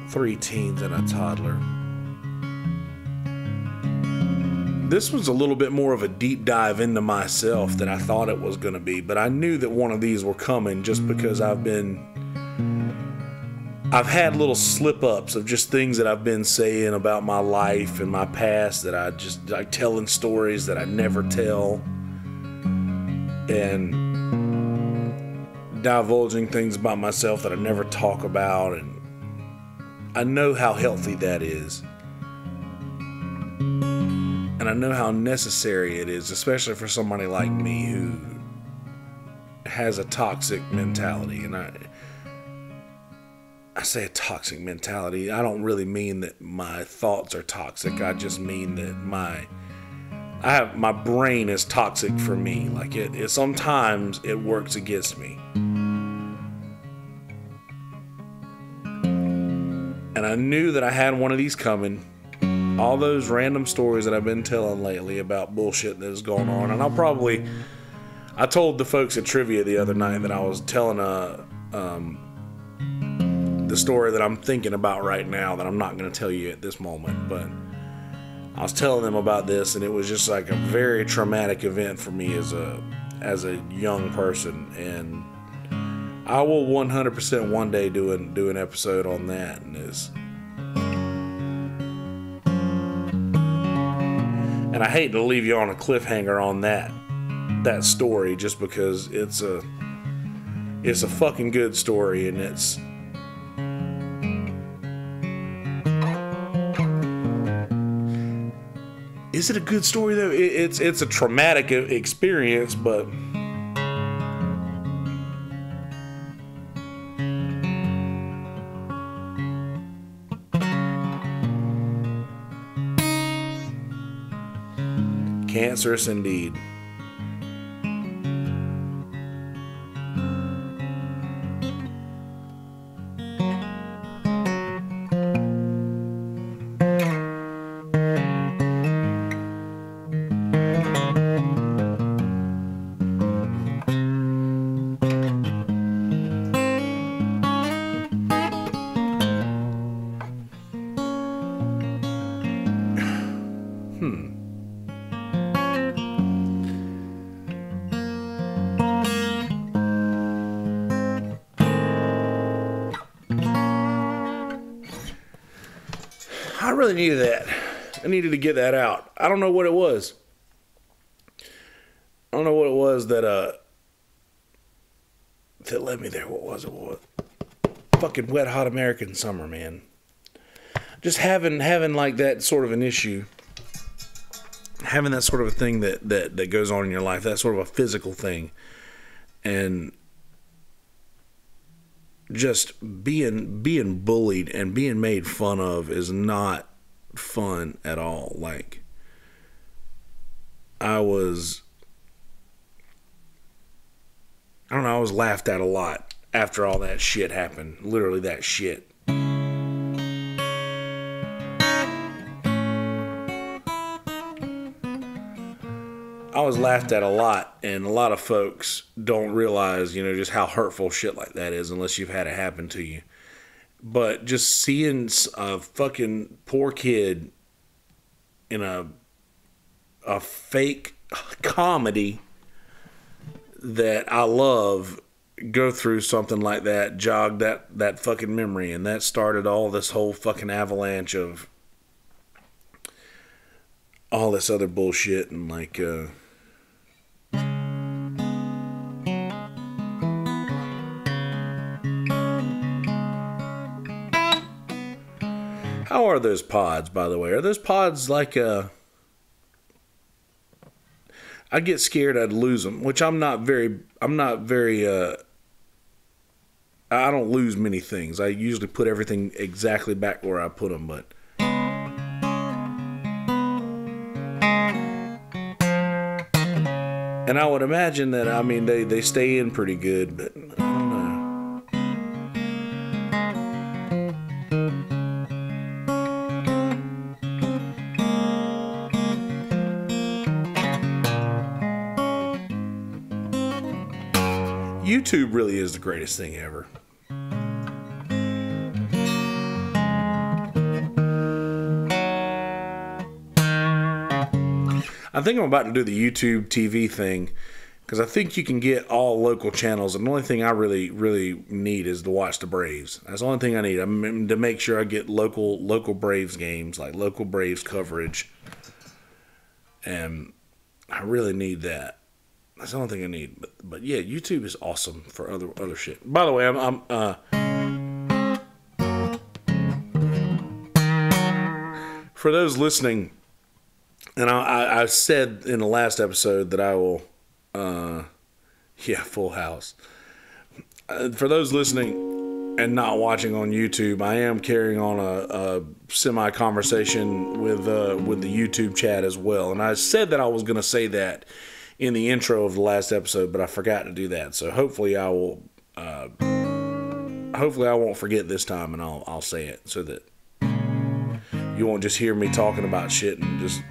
3 teens and a toddler. This was a little bit more of a deep dive into myself than I thought it was going to be, but I knew that one of these were coming just because I've had little slip-ups of just things that I've been saying about my life and my past, that I just like telling stories that I never tell, and divulging things about myself that I never talk about. And I know how healthy that is. And I know how necessary it is, especially for somebody like me who has a toxic mentality. And I say a toxic mentality. I don't really mean that my thoughts are toxic. I just mean that my brain is toxic for me. Like it sometimes it works against me. And I knew that I had one of these coming. All those random stories that I've been telling lately about bullshit that is going on. And I told the folks at Trivia the other night that I was telling the story that I'm thinking about right now, that I'm not going to tell you at this moment. But I was telling them about this, and it was just like a very traumatic event for me as a young person. And I will 100% one day do an episode on that. And I hate to leave you on a cliffhanger on that story, just because it's a fucking good story, and is it a good story though? It's a traumatic experience, but cancerous indeed. I really needed that. I needed to get that out. I don't know what it was. I don't know what it was that led me there. What was it? What? Fucking wet, hot American summer, man. Just having like that sort of an issue. Having that sort of a thing that goes on in your life. That sort of a physical thing. And just being bullied and being made fun of is not fun at all. Like, I was laughed at a lot after all that shit happened. Literally that shit. I was laughed at a lot, and a lot of folks don't realize, just how hurtful shit like that is unless you've had it happen to you. But just seeing a fucking poor kid in a fake comedy that I love go through something like that jogged that fucking memory, and that started all this whole fucking avalanche of all this other bullshit. And like how are those pods, by the way? Are those pods like I get scared I'd lose them, which I don't lose many things. I usually put everything exactly back where I put them, but and I would imagine that, they stay in pretty good, but I don't know. YouTube really is the greatest thing ever. I think I'm about to do the YouTube TV thing, because I think you can get all local channels, and the only thing I really, really need is to watch the Braves. That's the only thing I need. To make sure I get local Braves games, like local Braves coverage, and I really need that. That's the only thing I need. But yeah, YouTube is awesome for other shit. By the way, for those listening, and I said in the last episode that I will, Full House. For those listening and not watching on YouTube, I am carrying on a semi-conversation with the YouTube chat as well. And I said that I was going to say that in the intro of the last episode, but I forgot to do that. So hopefully I will. Hopefully I won't forget this time, and I'll say it so that you won't just hear me talking about shit and just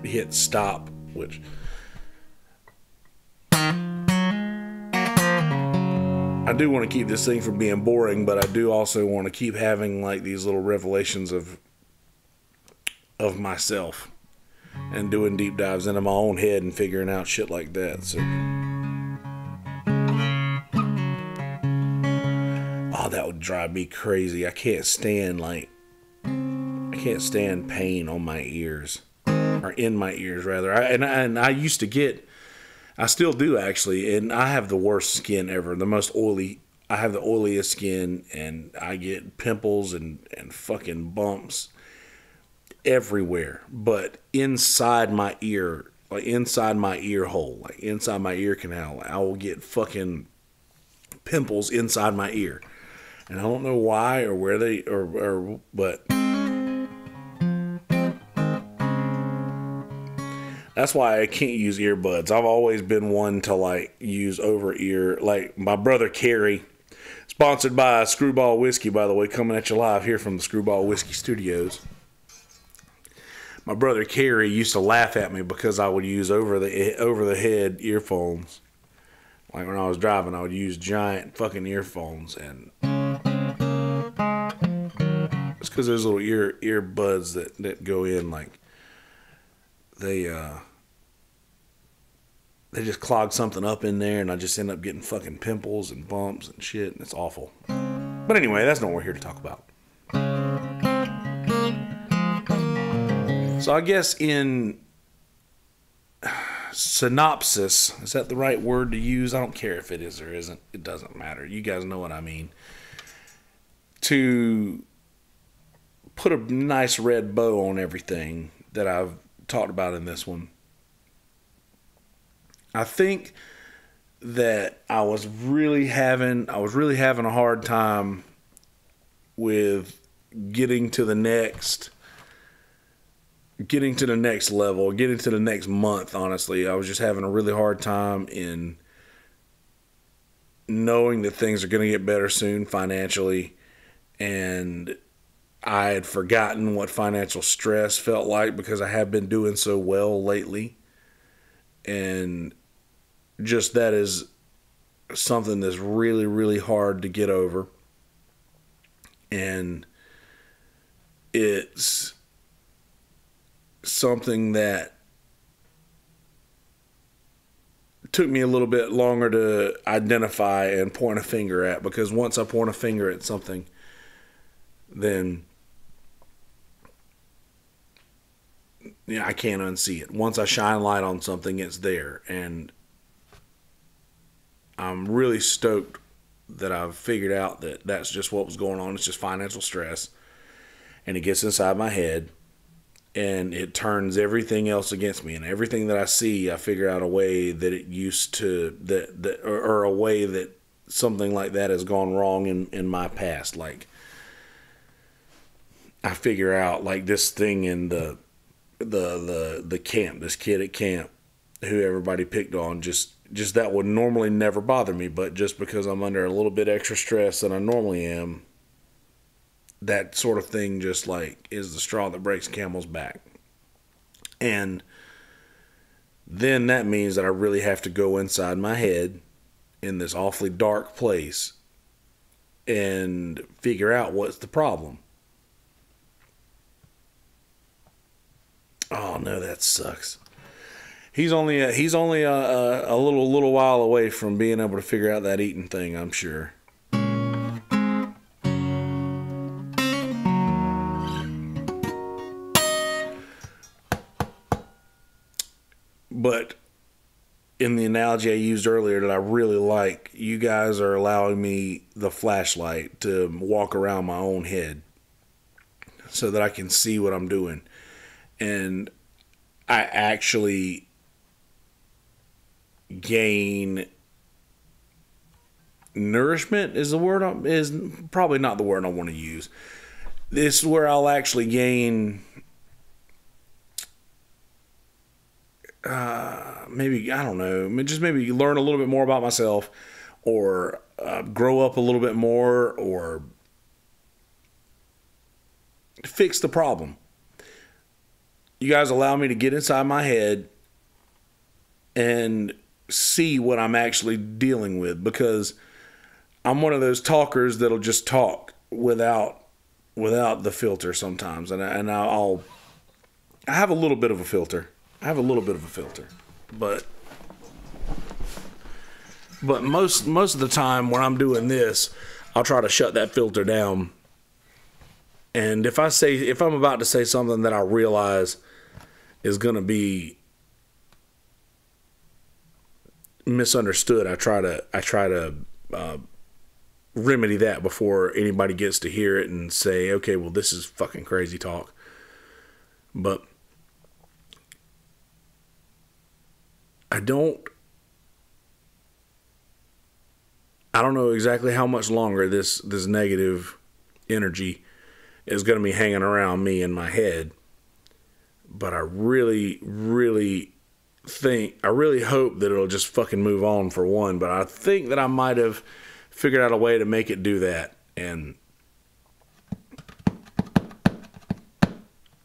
hit stop. Which I do want to keep this thing from being boring, but I do also want to keep having like these little revelations of myself. And doing deep dives into my own head and figuring out shit like that. So, that would drive me crazy. I can't stand pain on my ears, or in my ears rather. I used to get, I still do actually, and I have the worst skin ever. The most oily. I have the oiliest skin, and I get pimples and fucking bumps everywhere, but inside my ear, like inside my ear hole, like inside my ear canal, I will get fucking pimples inside my ear, and I don't know why or where they or but that's why I can't use earbuds. I've always been one to like use over ear, like my brother Kerry, sponsored by Screwball Whiskey, by the way, coming at you live here from the Screwball Whiskey Studios. My brother Kerry used to laugh at me because I would use over the head earphones. Like when I was driving, I would use giant fucking earphones, and it's because there's little earbuds that go in, like they just clog something up in there, and I just end up getting fucking pimples and bumps and shit, and it's awful. But anyway, that's not what we're here to talk about. So I guess in synopsis, is that the right word to use? I don't care if it is or isn't. It doesn't matter. You guys know what I mean. To put a nice red bow on everything that I've talked about in this one, I think that I was really having a hard time with getting to the next level, getting to the next month. Honestly, I was just having a really hard time in knowing that things are going to get better soon financially, and I had forgotten what financial stress felt like because I have been doing so well lately. And just that is something that's really, really hard to get over. And it's something that took me a little bit longer to identify and point a finger at, because once I point a finger at something, then I can't unsee it. Once I shine light on something, it's there. And I'm really stoked that I've figured out that that's just what was going on. It's just financial stress. And it gets inside my head. And it turns everything else against me. And everything that I see, I figure out a way that it used to, or a way that something like that has gone wrong in my past. Like, I figure out, like, this thing in the camp, this kid at camp who everybody picked on, just that would normally never bother me, but just because I'm under a little bit extra stress than I normally am, that sort of thing just like is the straw that breaks camel's back. And then that means that I really have to go inside my head in this awfully dark place and figure out what's the problem. Oh no, that sucks. He's only a little while away from being able to figure out that eating thing, I'm sure. But in the analogy I used earlier that I really like, you guys are allowing me the flashlight to walk around my own head so that I can see what I'm doing. And I actually gain nourishment is probably not the word I want to use. This is where I'll actually gain maybe, I don't know, just maybe learn a little bit more about myself, or grow up a little bit more, or fix the problem. You guys allow me to get inside my head and see what I'm actually dealing with, because I'm one of those talkers that'll just talk without the filter sometimes, and I have a little bit of a filter. But most of the time when I'm doing this, I'll try to shut that filter down. And if I'm about to say something that I realize is going to be misunderstood, I try to remedy that before anybody gets to hear it and say, okay, well, this is fucking crazy talk. But I don't know exactly how much longer this negative energy is going to be hanging around me in my head. But I really, really hope that it'll just fucking move on, for one. But I think that I might have figured out a way to make it do that. And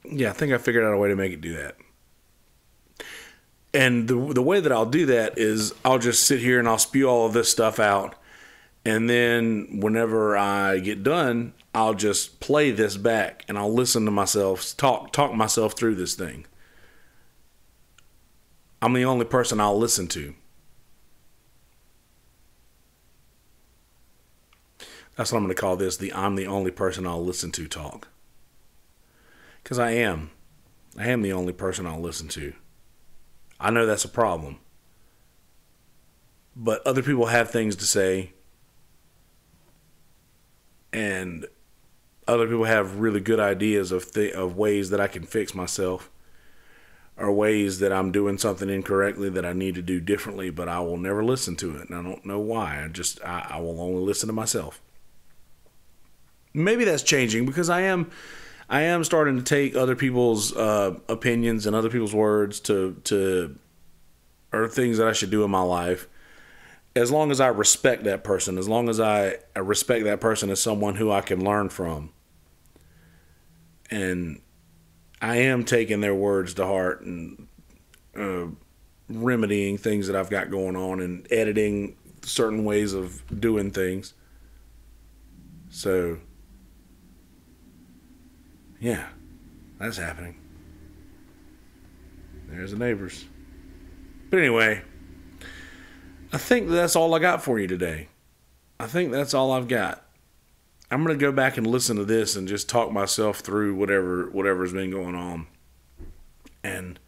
yeah, I think I figured out a way to make it do that. And the way that I'll do that is I'll just sit here and I'll spew all of this stuff out. And then whenever I get done, I'll just play this back and I'll listen to myself, talk myself through this thing. I'm the only person I'll listen to. That's what I'm going to call this, I'm the only person I'll listen to talk. Because I am. I am the only person I'll listen to. I know that's a problem. But other people have things to say. And other people have really good ideas of ways that I can fix myself. Or ways that I'm doing something incorrectly that I need to do differently. But I will never listen to it. And I don't know why. I will only listen to myself. Maybe that's changing because I am starting to take other people's opinions and other people's words to or things that I should do in my life. As long as I respect that person, as long as I respect that person as someone who I can learn from. And I am taking their words to heart and remedying things that I've got going on and editing certain ways of doing things. So, yeah, that's happening. There's the neighbors. But anyway, I think that's all I got for you today. I think that's all I've got. I'm going to go back and listen to this and just talk myself through whatever's been going on. And,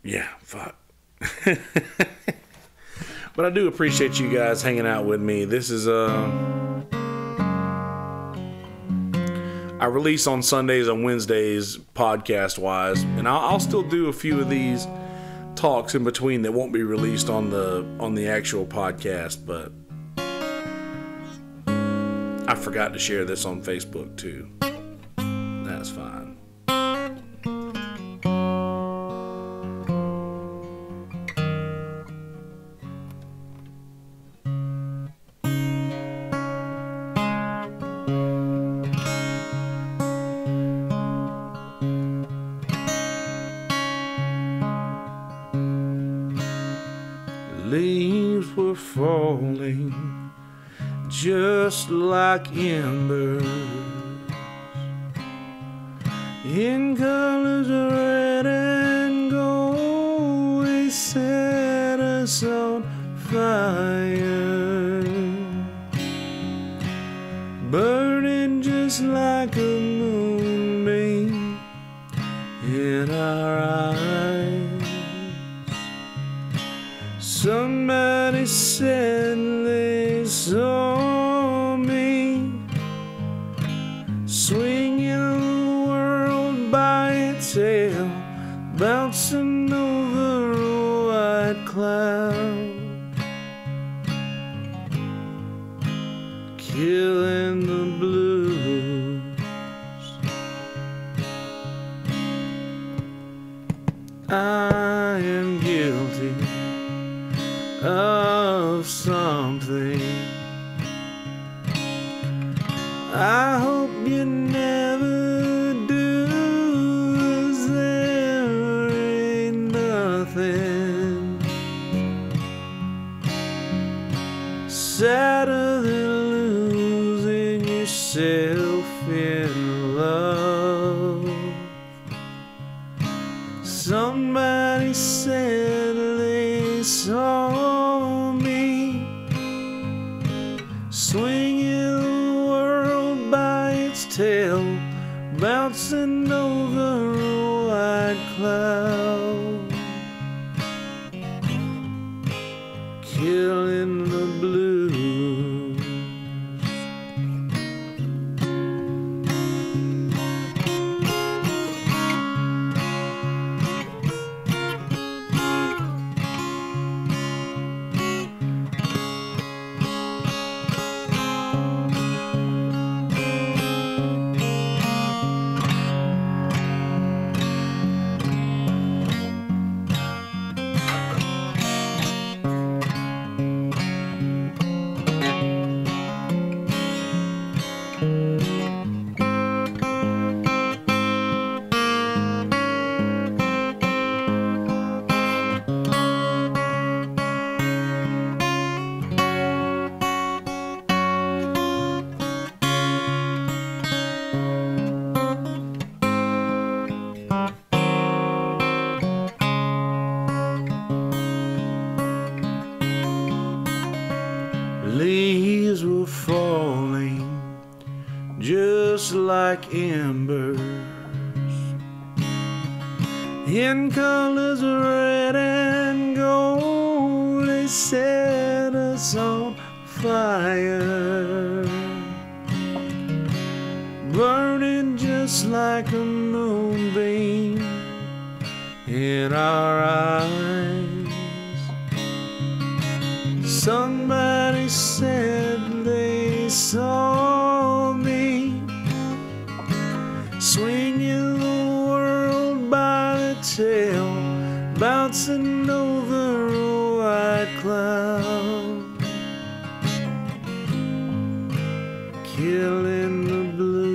yeah, fuck. But I do appreciate you guys hanging out with me. This is, I release on Sundays and Wednesdays podcast-wise, and I'll still do a few of these talks in between that won't be released on the actual podcast, but I forgot to share this on Facebook too. That's fine. Leaves were falling just like embers in colors of red and gold. They set us on fire, burning just like a moonbeam in our eyes. Somebody said they saw me swinging the world by its tail, bouncing over a white cloud, killing the blues. I am guilty of something. I hope you never do, 'cause there ain't nothing sadder than losing yourself in love. Somebody said they saw me swinging the world by its tail, bouncing over a white cloud, killing the blues. Leaves were falling just like embers, in colors red and gold. They set us on fire, burning just like a moonbeam in our eyes. Somebody said they saw me swinging the world by the tail, bouncing over a white cloud, killing the blues.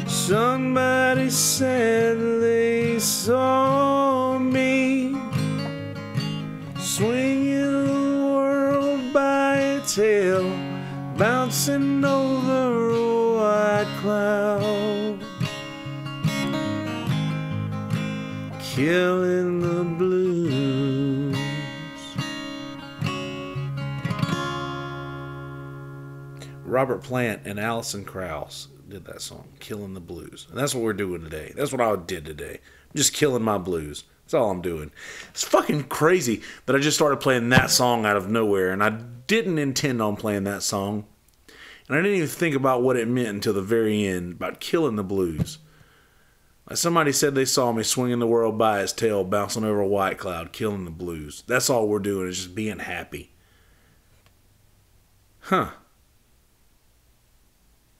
Somebody said they saw me swinging the world by a tail, bouncing over a white cloud, killing the blues. Robert Plant and Alison Krauss did that song, Killing the Blues. And that's what we're doing today. That's what I did today. I'm just killing my blues. That's all I'm doing. It's fucking crazy that I just started playing that song out of nowhere, and I didn't intend on playing that song. And I didn't even think about what it meant until the very end, about killing the blues. Like somebody said they saw me swinging the world by its tail, bouncing over a white cloud, killing the blues. That's all we're doing, is just being happy. Huh.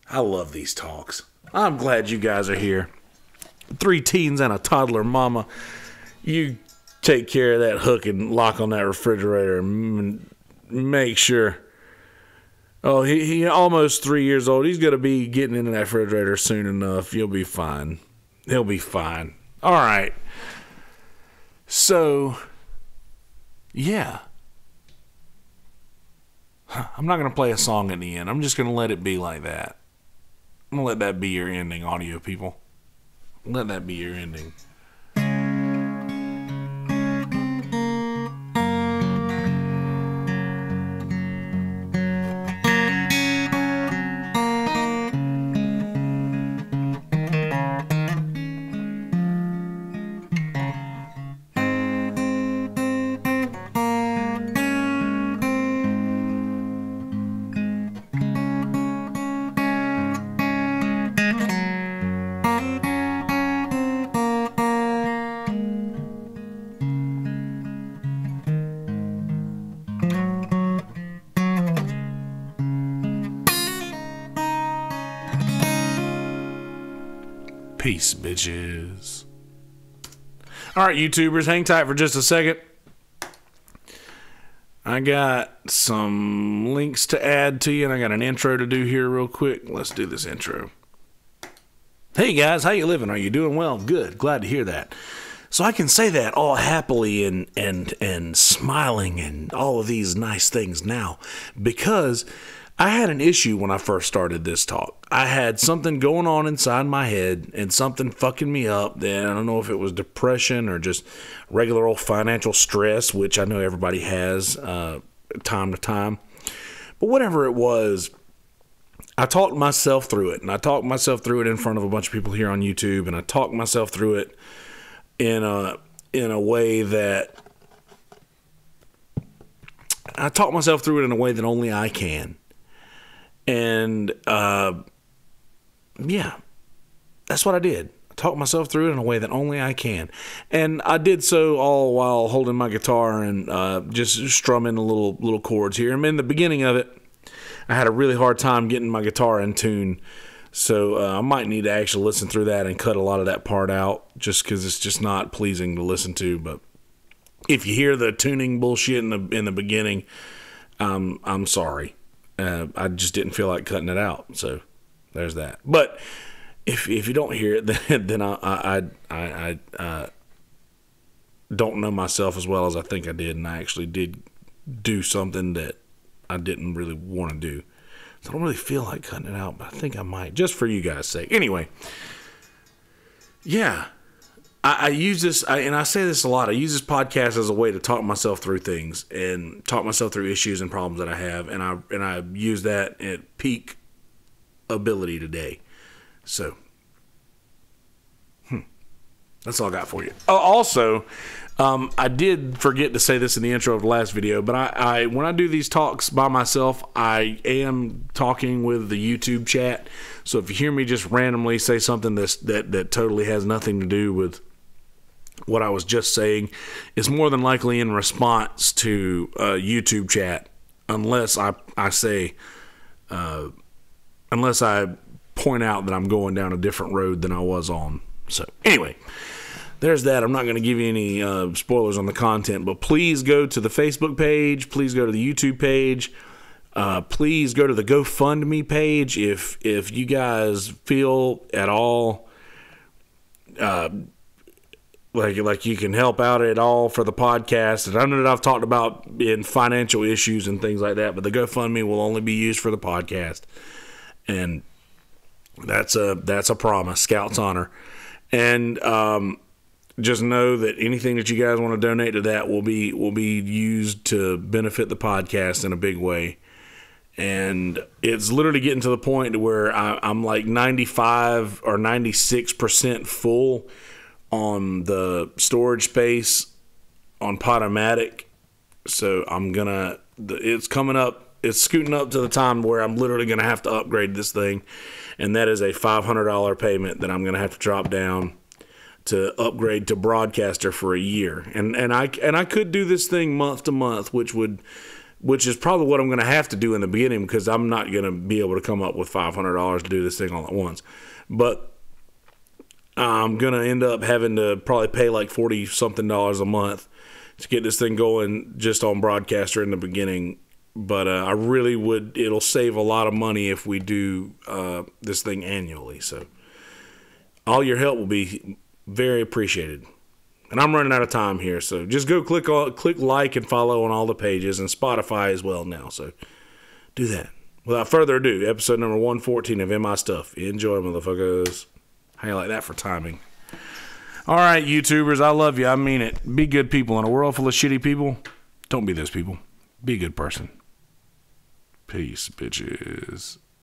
I love these talks. I'm glad you guys are here. 3 teens and a toddler mama. You take care of that hook and lock on that refrigerator and make sure. Oh, he almost 3 years old. He's going to be getting into that refrigerator soon enough. You'll be fine. He'll be fine. All right. So, yeah. I'm not going to play a song at the end. I'm just going to let it be like that. I'm going to let that be your ending, audio people. Let that be your ending. Peace, bitches. All right, YouTubers, hang tight for just a second. I got some links to add to you, and I got an intro to do here real quick. Let's do this intro. Hey, guys, how you living? Are you doing well? Good. Glad to hear that. So I can say that all happily and smiling and all of these nice things now because I had an issue when I first started this talk. I had something going on inside my head and something fucking me up. Then I don't know if it was depression or just regular old financial stress, which I know everybody has time to time. But whatever it was, I talked myself through it. And I talked myself through it in front of a bunch of people here on YouTube. And I talked myself through it in a way that only I can. And, yeah, that's what I did. I talked myself through it in a way that only I can. And I did so all while holding my guitar and just strumming the little chords here. I mean, in the beginning of it, I had a really hard time getting my guitar in tune. So I might need to actually listen through that and cut a lot of that part out just because it's just not pleasing to listen to. But if you hear the tuning bullshit in the beginning, I'm sorry. I just didn't feel like cutting it out, so there's that. But if you don't hear it, then I don't know myself as well as I think I did, and I actually did do something that I didn't really want to do. So I don't really feel like cutting it out, but I think I might, just for you guys' sake. Anyway, yeah, I use this, and I say this a lot. I use this podcast as a way to talk myself through things and talk myself through issues and problems that I have, and I use that at peak ability today. So, that's all I got for you. Also, I did forget to say this in the intro of the last video, but I when I do these talks by myself, I am talking with the YouTube chat. So if you hear me just randomly say something that totally has nothing to do with what I was just saying, it's more than likely in response to YouTube chat, unless I point out that I'm going down a different road than I was on. So anyway, there's that. I'm not going to give you any spoilers on the content, but please go to the Facebook page. Please go to the YouTube page. Please go to the GoFundMe page if you guys feel at all like you can help out at all for the podcast. And I know that I've talked about in financial issues and things like that, but the GoFundMe will only be used for the podcast, and that's a promise. Scout's honor. And just know that anything that you guys want to donate to that will be used to benefit the podcast in a big way. And it's literally getting to the point where I'm like 95 or 96% full on the storage space on Podomatic. So it's coming up, it's scooting up to the time where I'm literally going to have to upgrade this thing. And that is a $500 payment that I'm going to have to drop down to upgrade to broadcaster for a year. And I could do this thing month to month, which is probably what I'm going to have to do in the beginning, because I'm not going to be able to come up with $500 to do this thing all at once. But I'm going to end up having to probably pay like $40-something a month to get this thing going just on broadcaster in the beginning. But I really would, it'll save a lot of money if we do this thing annually. So all your help will be very appreciated. And I'm running out of time here, so just go click like and follow on all the pages, and Spotify as well now. So do that. Without further ado, episode number 114 of In My Stuff. Enjoy, motherfuckers. How you like that for timing? All right, YouTubers, I love you. I mean it. Be good people. In a world full of shitty people, don't be those people. Be a good person. Peace, bitches.